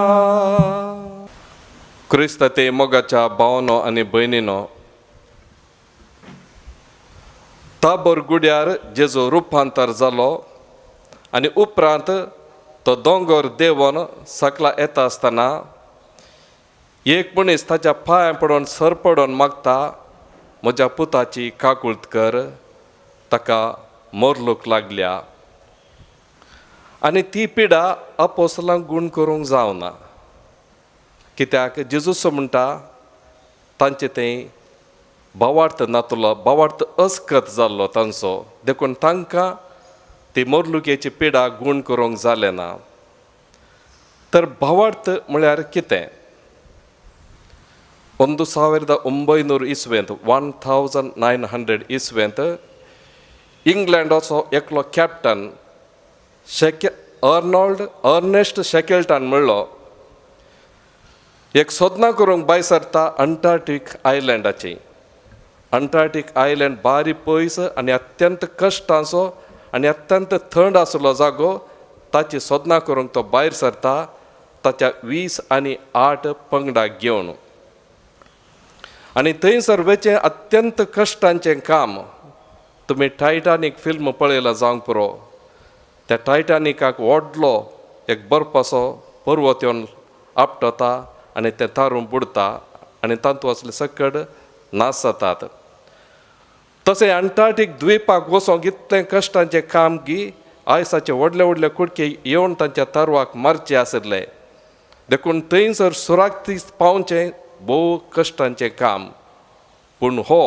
S3: क्रिस्त ते मोगाच्या भावनो आनी भयणीनो, ताबोर गुड्यार जेजो रुपांतर जालो आनी उपरांत तो दोंगर देंवन सकला येता आसतना एक मनीस ताच्या पांयां पडोन सरपडोन मागता, म्हज्या पुताची काकुळट कर, ताका मोरलूक लागल्या. आनी ती पिडा अपोस्तलांक गूण करूंक जावना, कित्याक जेजूस म्हणटा तांचे तें भावार्थ नातलो, भावार्थ अस्कत जाल्लो तांचो, देखून तांकां ती मोरलुकेची पिडा गूण करूंक जालें ना. तर भावार्थ म्हळ्यार कितें? 1900 इस्वेंत 1900 इस्वेंत इंग्लंडाचो एकलो कॅप्टन अर्नेस्ट शेकल्टन म्हणलो, एक सोदना करूंक भायर सरता अंटार्क्टीक आयलँडाची. अंटार्क्टीक आयलँड बारी पयस आनी अत्यंत कश्टाचो आनी अत्यंत थंड आसलो जागो, ताची सोदना करूंक तो भायर सरता ताच्या 20 आनी 8 पंगडाक घेवन. आनी थंयसर वेचें अत्यंत कश्टांचें काम. तुमी टायटानीक फिल्म पळयला जावंक पुरो. त्या टायटानिकाक व्हडलो एक बर्फाचो पर्वत येवन आपटता आनी तें तारून बुडता आनी तातूंत असले सकट नाश जातात. तशें अंटार्क्टीक द्वीपाक वचोंक इतलें कश्टांचें काम की आयसाचे व्हडले व्हडले कुडके येवन तांच्या तारवाक मारचे आशिल्ले. देखून थंयसर सुरक्षीत पावचें भोव कश्टांचें काम. पूण हो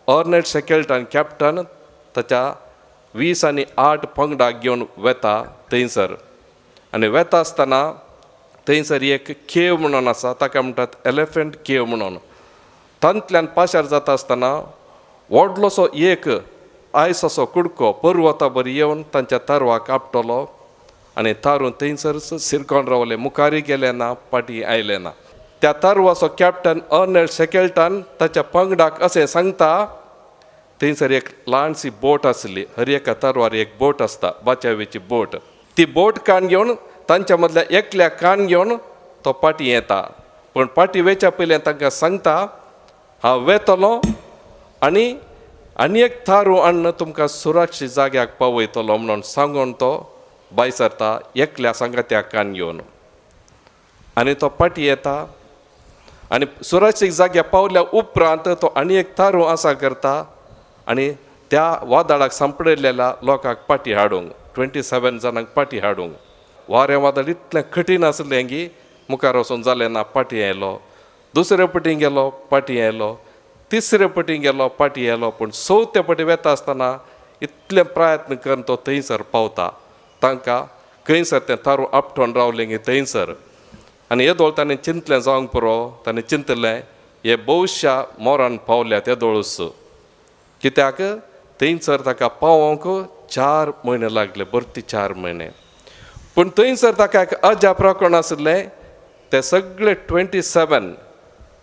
S3: अर्नेस्ट शेकल्टन कॅप्टन ताच्या 20 आनी 8 पंगडाक घेवन वेता थंयसर. आनी वेता आसतना थंयसर एक केव म्हणून आसा, ताका म्हणटात एलिफंट केव म्हणून. तांतल्यान पाशार जाता आसतना व्हडलोसो एक आयसाचो कुडको पर्वता बरी येवन तांच्या तारवाक आपटलो आनी तारून थंयसर सिरकोन रावले, मुखारी गेले ना, फाटीं आयले ना. त्या तारवाचो कॅप्टन अर्नेस्ट शेकल्टन ताच्या पंगडाक अशें सांगता, थंयसर एक ल्हानशी बोट आसली, हर एका तारवार एक बोट आसता, बाचावेची बोट. ती बोट कान घेवन तांच्या मदल्या एकल्या कान घेवन तो फाटीं येता. पूण फाटीं वेच्या पयलें तांकां सांगता, हांव वेतलो आनी एक तारू हाडून तुमकां सुरक्षीत जाग्याक पावयतलो म्हणून सांगून तो भायर सरता एकल्या सांगात्याक कान घेवन. आनी तो फाटीं येता आनी सुरक्षीत जाग्यार पावल्या उपरांत तो आनी एक तारू आसा करता आनी त्या वादळाक सांपडलेल्या लोकांक फाटीं हाडूंक, 27 जाणांक फाटीं हाडूंक. वारें वादळ इतलें कठीण आसलें की मुखार वचून जालें ना, फाटीं आयलो. दुसरे फावटी गेलो, फाटीं आयलो. तिसरे फावटी गेलो, फाटीं आयलो. पूण 4थ्या फावटी वेता आसतना इतले प्रयत्न करून तो थंयसर पावता. तांकां खंयसर तें तारू आपटोन रावलें की थंयसर. आनी येदोळ ताणें चिंतलें जावंक पुरो, ताणें चिंतलें हे भविश्या मोरान पावल्या तेदोळूच, कित्याक थंयसर ताका पावोंक 4 म्हयने लागले, भरती 4 म्हयने. पूण थंयसर ताका एक अजाप प्रकरण आशिल्लें, ते सगळे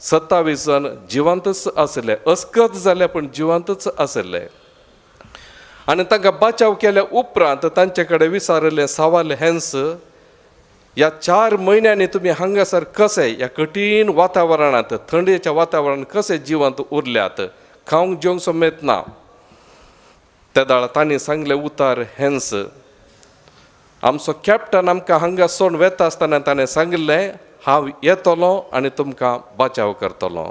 S3: 27 जण जिवंतच आशिल्ले, अस्कत जाले पूण जिवंतच आशिल्ले. आनी तांकां बचाव केल्या उपरांत तांचे कडेन विचारलें सवाल हेंच, ह्या 4 म्हयन्यांनी तुमी हांगासर कशे ह्या कठीण वातावरणांत, थंडेच्या वातावरणांत कशे जिवंत उरल्यात, खावंक जेवंक समेत ना. त्या दाळ तांणी सांगलें उतर हेंच, आमचो कॅप्टन आमकां हांगा सोडून वेता आसतना ताणें सांगलें, हांव येतलो आनी तुमकां बचाव करतलो.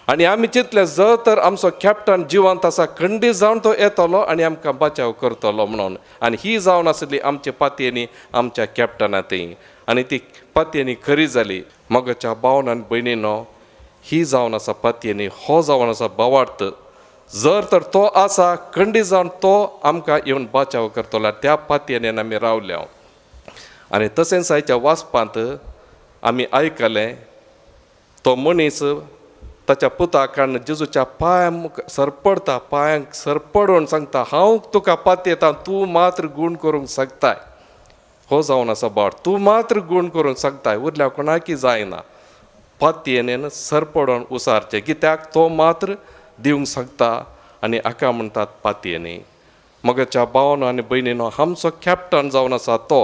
S3: आनी आमी चिंतलें जर तर आमचो कॅप्टन जिवंत आसा, खंडीत जावन तो येतलो आनी आमकां बचाव करतलो म्हणून. आनी ही जावन आसली आमचे पातयेनी आमच्या कॅप्टना ती. आनी ती पातयेनी खरी जाली. मोगाच्या भावन आनी भयणीनो, ही जावन आसा पातयेनी, हो जावन आसा भावार्थ. जर तर तो आसा, खंडीत जावन तो आमकां येवन बचाव करतलो, त्या पातयेन आमी रावल्या. आनी तशेंच आयच्या वाचपांत आमी आयकलें, तो मनीस ताच्या पुताकान जेजूच्या पांयांक सरपडता, पांयांक सरपडून सांगता, हांव तुका पातयेता, तूं मात्र गूण करूंक शकताय. हो जावन आसा बावट तूं मात्र गूण करून सांगताय उरल्या कोणाकी जायना पातयेन सरपडोन उसारचे कित्याक तो मात्र दिवंक सांगता आनी हाका म्हणटात पातयेनी मगच्या भावानो आनी भयणीनो आमचो कॅप्टन जावन आसा तो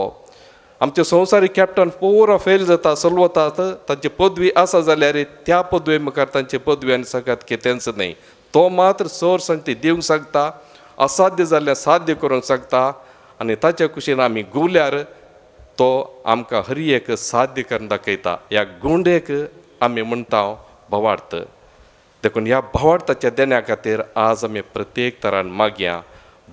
S3: आमचे संवसारी कॅप्टन पुरो फेल जाता चलवतात तांची पदवी आसा जाल्यार त्या पदवे मुखार तांची पदवी आनी सगळ्यात कितेंच न्ही तो मात्र सर संगती दिवंक सांगता असाध्य जाल्यार साध्य करूंक सांगता आनी ताचे कुशीन आमी गुवल्यार तो आमकां हर एक साध्य करून दाखयता ह्या गुंडेक आमी म्हणटा भवार्थ देखून ह्या भवार्थाच्या देण्या खातीर आज आमी प्रत्येक तरान मागया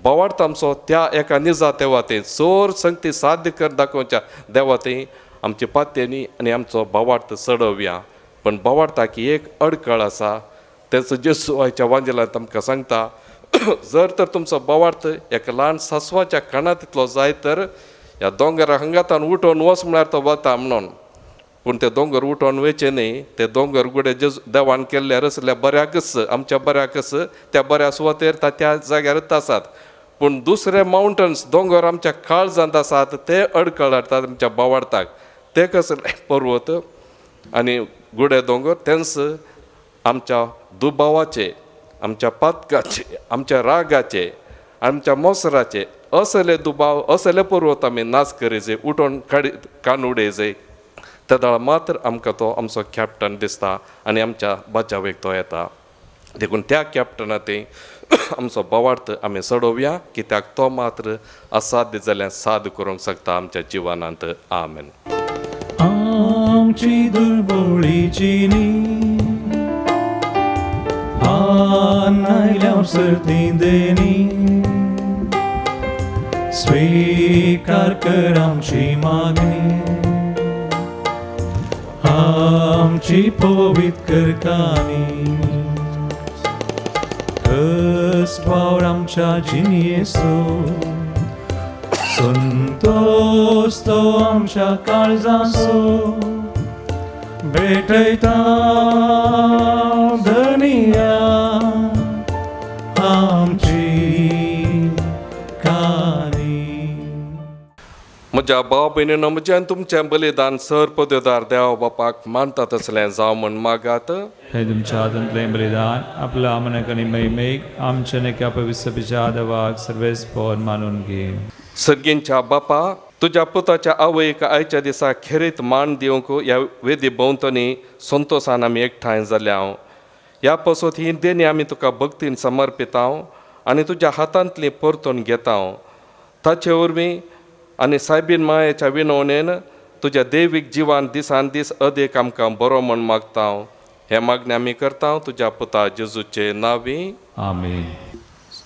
S3: भवार्थ आमचो त्या एका निजा देवातें चोर संगती साध्य करून दाखोवच्या देवातें आमचे पातयेनी आनी आमचो भवार्थ चडोवया पण भवार्थाक एक अडखळ आसा तेचो जेसू आयच्या वांजेलांत आमकां सांगता जर तर तुमचो भवार्थ एका ल्हान सासवाच्या काना तितलो जाय तर ह्या दोंगरा हंगातान उठोवन वच म्हळ्यार तो वता म्हणून पूण ते दोंगर उठोवन वयचे न्ही ते दोंगर गुडे देवान केल्ले रचल्या बऱ्याकच आमच्या बऱ्याकच त्या बऱ्या सुवातेर त्या जाग्यार आसात पूण दुसरे माउंटन्स दोंगर आमच्या काळजांत आसात ते अडखळ हाडटात आमच्या भवार्थाक ते कसले पर्वत आनी गुडे दोंगर तेंच आमच्या दुबावाचे आमच्या पातकाचे आमच्या रागाचे आमच्या मोसराचे असले दुबाव असले पर्वत आमी नाच करीचे उठोवन कान उडयचे त्या दाळा मात्र आमकां तो आमचो कॅप्टन दिसता आनी आमच्या बचावेक तो येता देखून त्या कॅप्टनांतय आमचो भवार्थ आमी चडोवया कित्याक तो मात्र असाध्य जाल्यार साद करूंक शकता आमच्या जिवनांत आमेन.
S2: आमची दुर्बळीची आयल्यावर सर्ती देणी स्वीकार कर आमची मागणी आमची पवित्र कानी कष्टवार आमच्या जिन येसू संतोष तो आमच्या काळजांचो भेटयता धनिया आमची कानी.
S3: म्हज्या भाव भयणीनो म्हजें तुमचें बलिदान सर पदवेदार देवा बापाक मानता तसलें जावं म्हण मागात.
S2: हे तुमच्या हातांतलें बलिदान आपल्या आमनेक आनी महिमेक आमच्या नेक्या पवित्र आदवाक सर्वेस्पर मानून घे.
S3: सर्गींच्या बापा तुज्या पुताच्या आवयक आयच्या दिसा खेरीत मान दिवंक ह्या वेदी भोंवतणी संतोशान आमी एकठांय जाल्या ह्या पासत ही देणी आमी तुका भक्तीन समर्पिता आनी तुज्या हातांतली परतून घेता ताचे वरवीं आनी सायबीन मायेच्या विनवणेन तुज्या दैवीक जिवान दिसान दीस अदेक आमकां बरो म्हण मागता हे मागणी आमी करता तुज्या पुता जेजूचे नांवी
S2: आमीन.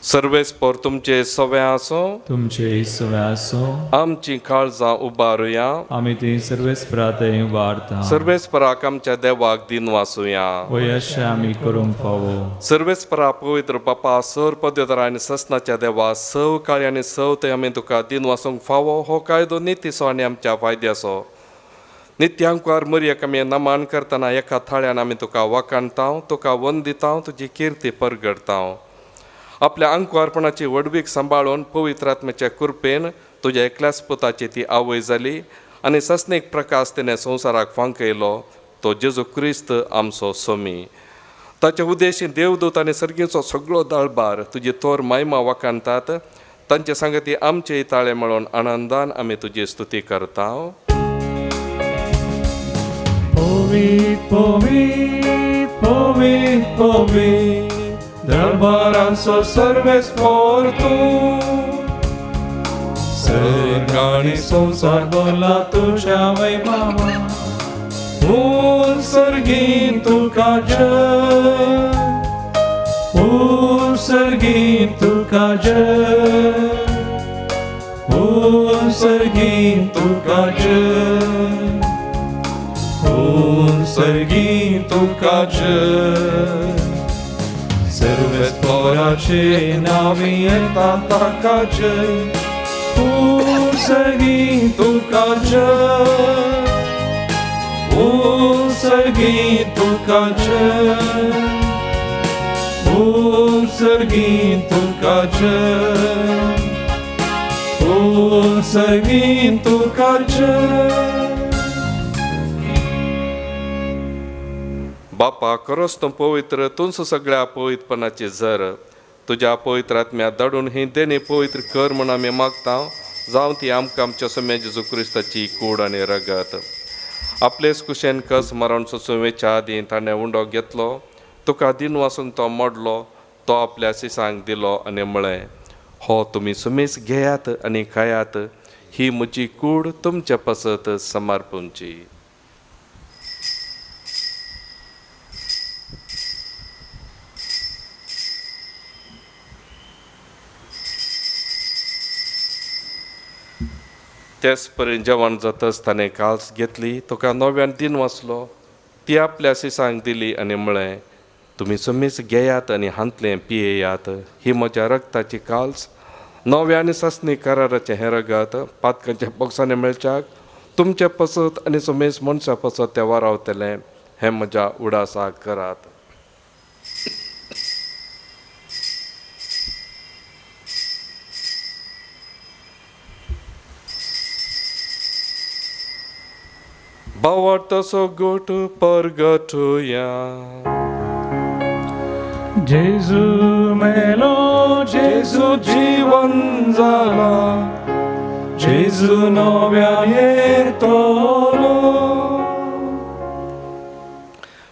S3: सर्वेस्पर तुमचे सवे आसो
S2: तुमचे सवे आसो
S3: आमची काळजां उबारुया
S2: आमी ती सर्वेस्परातय वारता
S3: सर्वेस्पराक आमच्या देवाक दिन वासुया
S2: वय अशें आमी करूंक फावो.
S3: सर्वेस्परा पवित्र बापा सर पदवेदार आनी ससनाच्या देवा सव काळी आनी सव ते आमी तुका दिन वासूंक फावो हो कायदो नितीसो आनी आमच्या फायद्याचो नित्यांकार मरयेक आमी नमान करतना एका थाळ्यान आमी तुका वखाणता तुका वंदिता तुजी किर्ती परगडता आपल्या अंकुआर्पणाची वडवीक सांबाळून पवित्र आत्म्याच्या कृपेन तुज्या एकल्याच पुताची ती आवय जाली आनी सस्नेक प्रकाश तिणें संवसाराक फांकयलो तो जेजू क्रिस्त आमचो सोमी ताचे उद्देशीन देवदूत आनी सर्गीचो सगळो दळबार तुजी तोर महिमा वखाणतात तांचे सांगती आमचे इताळे मेळोन आनंदान आमी तुजी स्तुती करता.
S2: Povit, povit, povit, povit, दरबारांचो सर्वेस्पर तूं सर्ग आनी संवसार भरला तुज्या वैभवा सर्गी तुका जय सर्गी तुका जय सर्गी तुका जय सर्गी तुका जय सर्वेस्पराचे नावी येता ताका जय सर्गी तुका जय सर्गी तुका जय सर्गी तुका जय
S3: सगळी तुकाचे बापा खरोच तूं पवित्र तूंच सगळ्या पवित्रपणाची झर तुज्या पवित्र आत्म्या धाडून ही देणी पवित्र कर म्हूण आमी मागता जावं ती आमकां आमच्या सम्या जेजू क्रिस्ताची कूड आनी रगत आपलेच कुशेन कस मरण सुचोवच्या आदीं ताणें उंडो घेतलो तुका दिन वासून तो मोडलो तो आपल्या सिसांक दिलो आनी म्हळें हो तुमी सुमेस घेयात आनी खायात ही म्हजी कूड तुमच्या पसत समर्पूंची तेच पर्यंत जेवण जातच ताणें काल्स घेतली तुका नव्यान दिन वाचलो ती आपल्या सिसांक दिली आनी म्हळें तुमी सुमेस घेयात आनी हांतलें पियेयात ही म्हज्या रक्ताची काल्स नव्या आनी सस्नी कराराचें हें रगत पातकांच्या बॉक्सांनी मेळच्याक तुमचे पसत आनी सुमेस मनशा पसत ते वारावतलें हें म्हज्या उडासाक करात बावटसो गोट परगटुया
S2: जेजू मेलो जेजू जीवन जाला जेजू नव्यान येतलो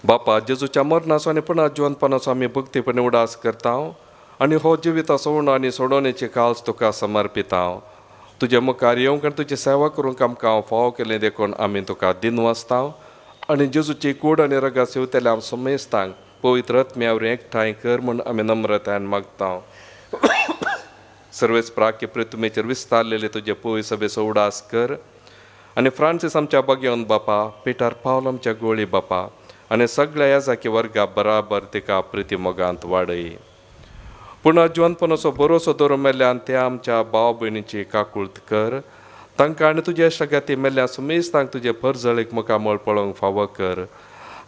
S3: बापा जेजूच्या मरणाचो आनी पुन्हा जिवंतपणाचो आमी भक्तीपणे उडास करता आनी हो जिविताचो उणो आनी सोडवणेची काल्स तुका समर्पिता तुजे मुखार येवंक आनी तुजी सेवा करूंक आमकां फाव केलें देखून आमी तुका दिन वाचता आनी जेजूची कूड आनी रगत सेवतले हांव समेस्तांक पवित्र आत्म्यावर एकठांय कर म्हूण आमी नम्रतायेन मागता सर्वेस प्राक्य पृथ्वीचेर विस्तारलेले तुजे पवित्र सभेचो उडास कर आनी फ्रांसीस आमच्या बगेवन बापा पिटर पावल आमच्या गोळी बापा आनी सगळ्या याजाकी वर्गा बराबर तिका प्रिती मोगांत वाडय पुणा जिवंतपणाचो भरोसो दवरून मेल्ल्यान ते आमच्या भाव भयणीची काकुळट कर तांकां आनी तुजे इश्टागती मेल्ल्या सुमेस्तांक तुजे परजळीक मुखामळ पळोवंक फावो कर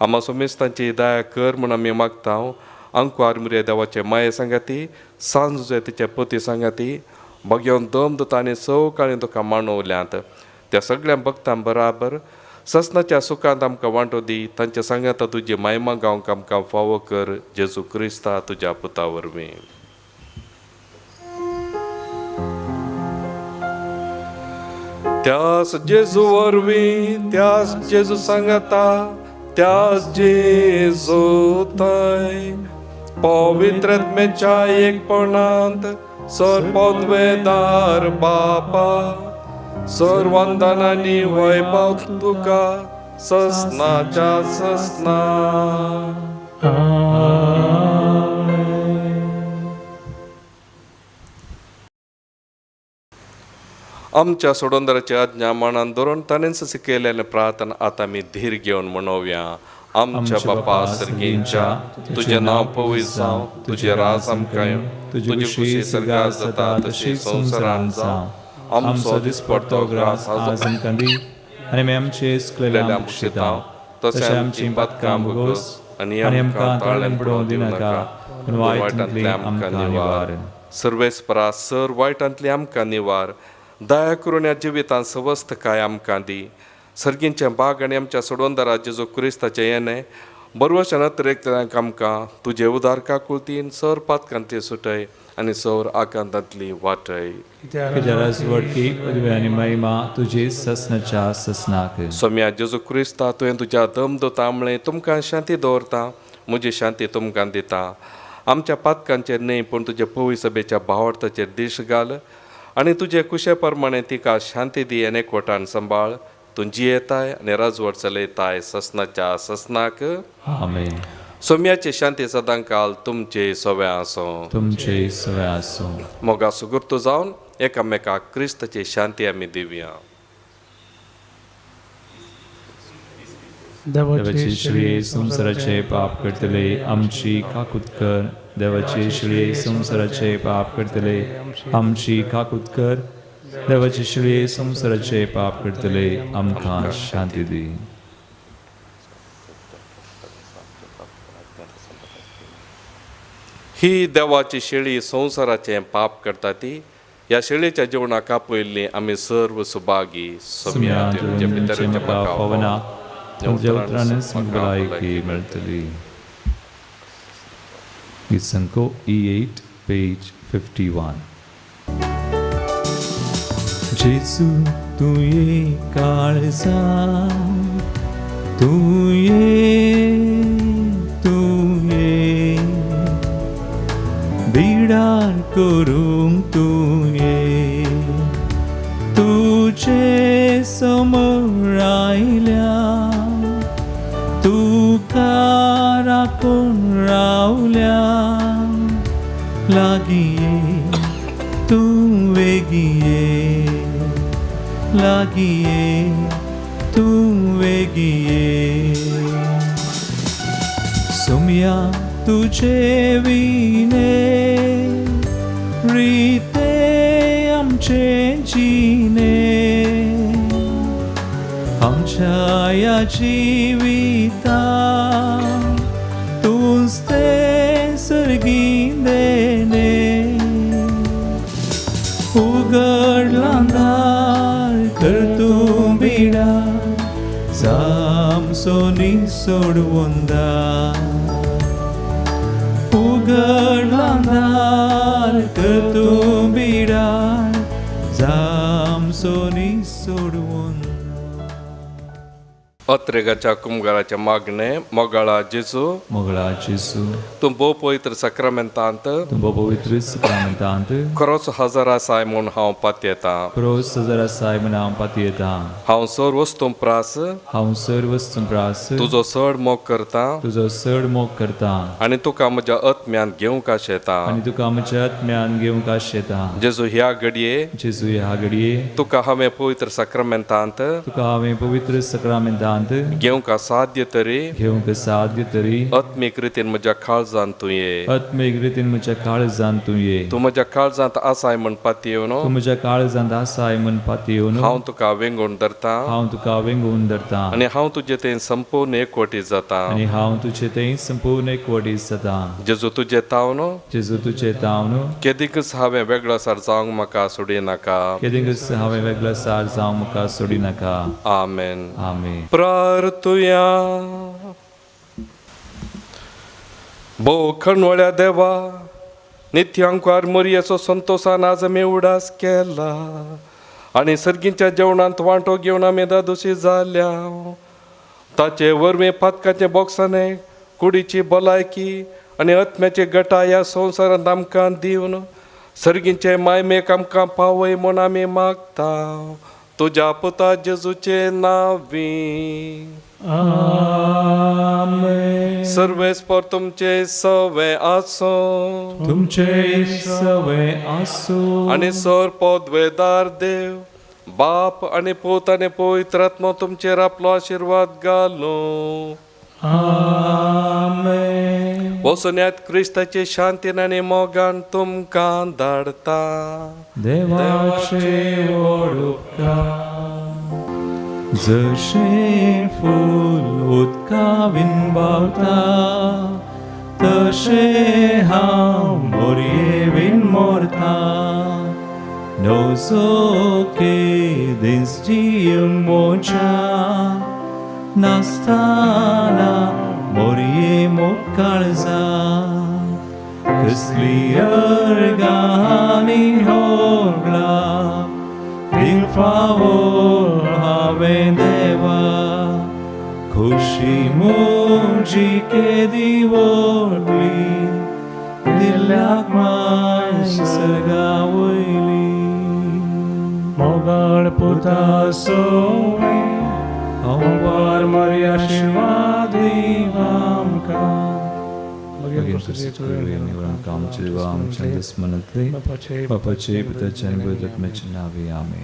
S3: आमा सुमेस्तांची दया कर म्हूण आमी मागता अंकु आरमुरे देवाचे माये सांगाती सांजुजे तिचे पती सांगाती बगेवन दम दुता आनी सवकाळी तुका मांडवल्यांत त्या सगळ्या भक्तां बराबर ससनाच्या सुखांत आमकां वांटो दी तांच्या सांगाता तुजी महिमा गावंक आमकां फावो कर जेजू क्रिस्ता तुज्या पुता वरवीं त्यास जेजू वरवीं त्यास जेजू सांगाता त्यास जेजू थंय पवित्र आत्म्याच्या एकपणांत सरपदवेदार बापा सर्वंदनांनी वैभव तुका ससनाच्या ससना आमच्या सोडोंदराची आज्ञा मनान धरून ताणेंच शिकयलेले प्रार्थना आतां आमी धीर घेवन म्हणोवया आमच्या बापा सर्गेंच्या तुजें नांव पवित्र जावं तुजें राज आमकां येवं तुजी खुशी स्वर्गांत जाता तशी संवसारांत जावं आमचो दिसपडटो ग्रास आज आमकां दी
S2: आनी आमचे इस्कलेल्या आमकां
S3: तशें आमची पातकां भोगोस आनी आमकां ताळें पडोवंक दिनाका पूण वायटांतली आमकां निवार सर्वेस्परा सर वायटांतली आमकां निवार दया करून ह्या जिवितांत सवस्थ काय आमकां दी सर्गींचे बाग आनी आमच्या सोडवंदरा जेजू क्रिस्ताचें येणें बरवशान तरेक आमकां तुजे उदार काकुळतीन सर पातकांतली सुटय आनी सौर आकांतांतली वाटय
S2: वडकी पदवी आनी महिमा तुजी ससनाच्या ससनाक
S3: सोम्या जेजू क्रिस्ता तुवें तुज्या दम दोतांबळे तुमकां शांती दवरता म्हजी शांती तुमकां दिता आमच्या पातकांचेर न्हय पूण तुजे पवित्र सभेच्या भावार्थाचेर दिश घाल आनी तुजे कुशे प्रमाणे तिका शांती दी आनी एकवटान सांबाळ तूं जियेताय आनी राजवट चलयताय ससनाच्या ससनाक
S2: आमेन
S3: सोम्याची शांती सदांकाल तुमचे सवे आसूं
S2: तुमचे सवे आसूं
S3: मोगा सुगुर्त जावन एकामेकाक क्रिस्ताची शांती आमी दिवया
S2: देवाचे श्री संसाराचे पाप करतले आमची काकूत कर देवाचे श्री संसाराचे पाप करतले आमची काकूत कर देवाचे श्री संसाराचे पाप करतले आमकां शांती दी
S3: ही देवाची शेळी संवसाराचें पाप करता ती या शेळेच्या जेवणाका पयलीं आमी सर्व सुभागी सोम्या तुमच्या पितराच्या
S2: पवना तुमच्या
S3: उतरान
S2: उतराने
S3: म्हाका
S2: भलायकी मेळटली. गिसंको E8 पेज 51. जेसू तुये काळजां तुये बिडार करूंक तुये तुझे समोर आयल्या तुका राखून रावल्या लागीये तूं वेगीये लागीये तूं वेगीये सोम्या तुझे विने रिते आमचे जिने आमच्या या जिविता तूंच ते सर्गीन देणे उगडला दार कर तूं बिडा सामसोनी सोडवून दा उगडला दार कर तूं बिडा सामसोनी सोडवून
S3: अत्रेगाच्या कुमगाराच्या मागणे मोगाळा जेजू
S2: मोगळा जेसू
S3: तूं भोव पवित्र सक्रामेंतांत
S2: तुम पवित्र सक्रामेंतांत
S3: खरोच हजर आसाय म्हूण हांव पातयेतां.
S2: रोज सजरा साय म्हण पातयेता
S3: हांव सर वस्तूं प्रास
S2: हांव सर्व संप्रास
S3: तुजो चड मोग करतां
S2: तुजो चड मोग करता
S3: आनी तुका म्हज्या आत्म्यान घेवंक आशेता.
S2: आनी तुका म्हज्या आत्म्यान घेवंक आशेता.
S3: जेजू ह्या घडये
S2: जेजू ह्या घडये
S3: तुका हांवें पवित्र सक्रामेंतांत
S2: तुका हांवें पवित्र सक्रामेंतांत
S3: घेवंक साध्य तरी
S2: घेवंक साध्य तरी
S3: आत्मीक रितीन म्हज्या काळजांत तुये
S2: आत्मीक रितीन म्हज्या काळजांत तुये
S3: तूं म्हज्या काळजांत आसाय म्हण पातयेवन
S2: तूं म्हज्या काळजांत आसाय म्हण पातयेवन
S3: हांव तुका वेंगून धरतां
S2: हांव तुका वेंगून धरता
S3: आनी हांव तुजे थंय संपूर्ण एकवटी जाता.
S2: आनी हांव तुजे थंय संपूर्ण एकवटी जाता.
S3: जेजू तुजे तावन
S2: जेजू तुजें तावन
S3: केदीकच हांवें वेगळो सार जावंक म्हाका सोडी नाका.
S2: केदींच हांवें वेगळो सार जावं म्हाका सोडी नाका.
S3: आमेन.
S2: आमेन.
S3: प्रार्थुया. भोव खणवळ्या देवा नित्यांकार मोरयेचो संतोषान आज आमी उडास केला आनी सर्गीच्या जेवणांत वांटो घेवन आमी दादोशी जाल्या. ताचे वरवीं पातकाचे बॉक्साने कुडीची भलायकी आनी आत्म्याची गटा ह्या संवसारांत आमकां दिवन सर्गीचे मायमेक आमकां पावय म्हूण आमी मागता. तुज्या पुता जेजूचे नांवी.
S2: आमेन.
S3: सर्वेस्पर तुमचे सवे आसो
S2: तुमचे सवे आसूं
S3: आनी सर पदवेदार देव बाप आनी पूत आनी पवित्र आत्मा तुमचेर आपलो आशिर्वाद घालो.
S2: आमेन.
S3: वसुन्यात क्रिस्ताचे शांतीन आनी मोगान तुमकां धाडता.
S2: देवाचे व्हड उपकार जशें फूल उदका विणबावता तशें हांव मोरयेन मोरता. नवसो केदीस जियेंक मोज्यान नासतना मोरये मोकाळजा कसली अर्गानी होगला दिल फावोर हांवें देवा खुशी म्हजी केदी व्हडली दिल्याक माय सर्गा वयली. मोगाळ पुता सोवे अववार मरी आशिर्वाद आमकां बापाचे पिताचे आणि पवित्र आत्म्याचे नावे आमेन.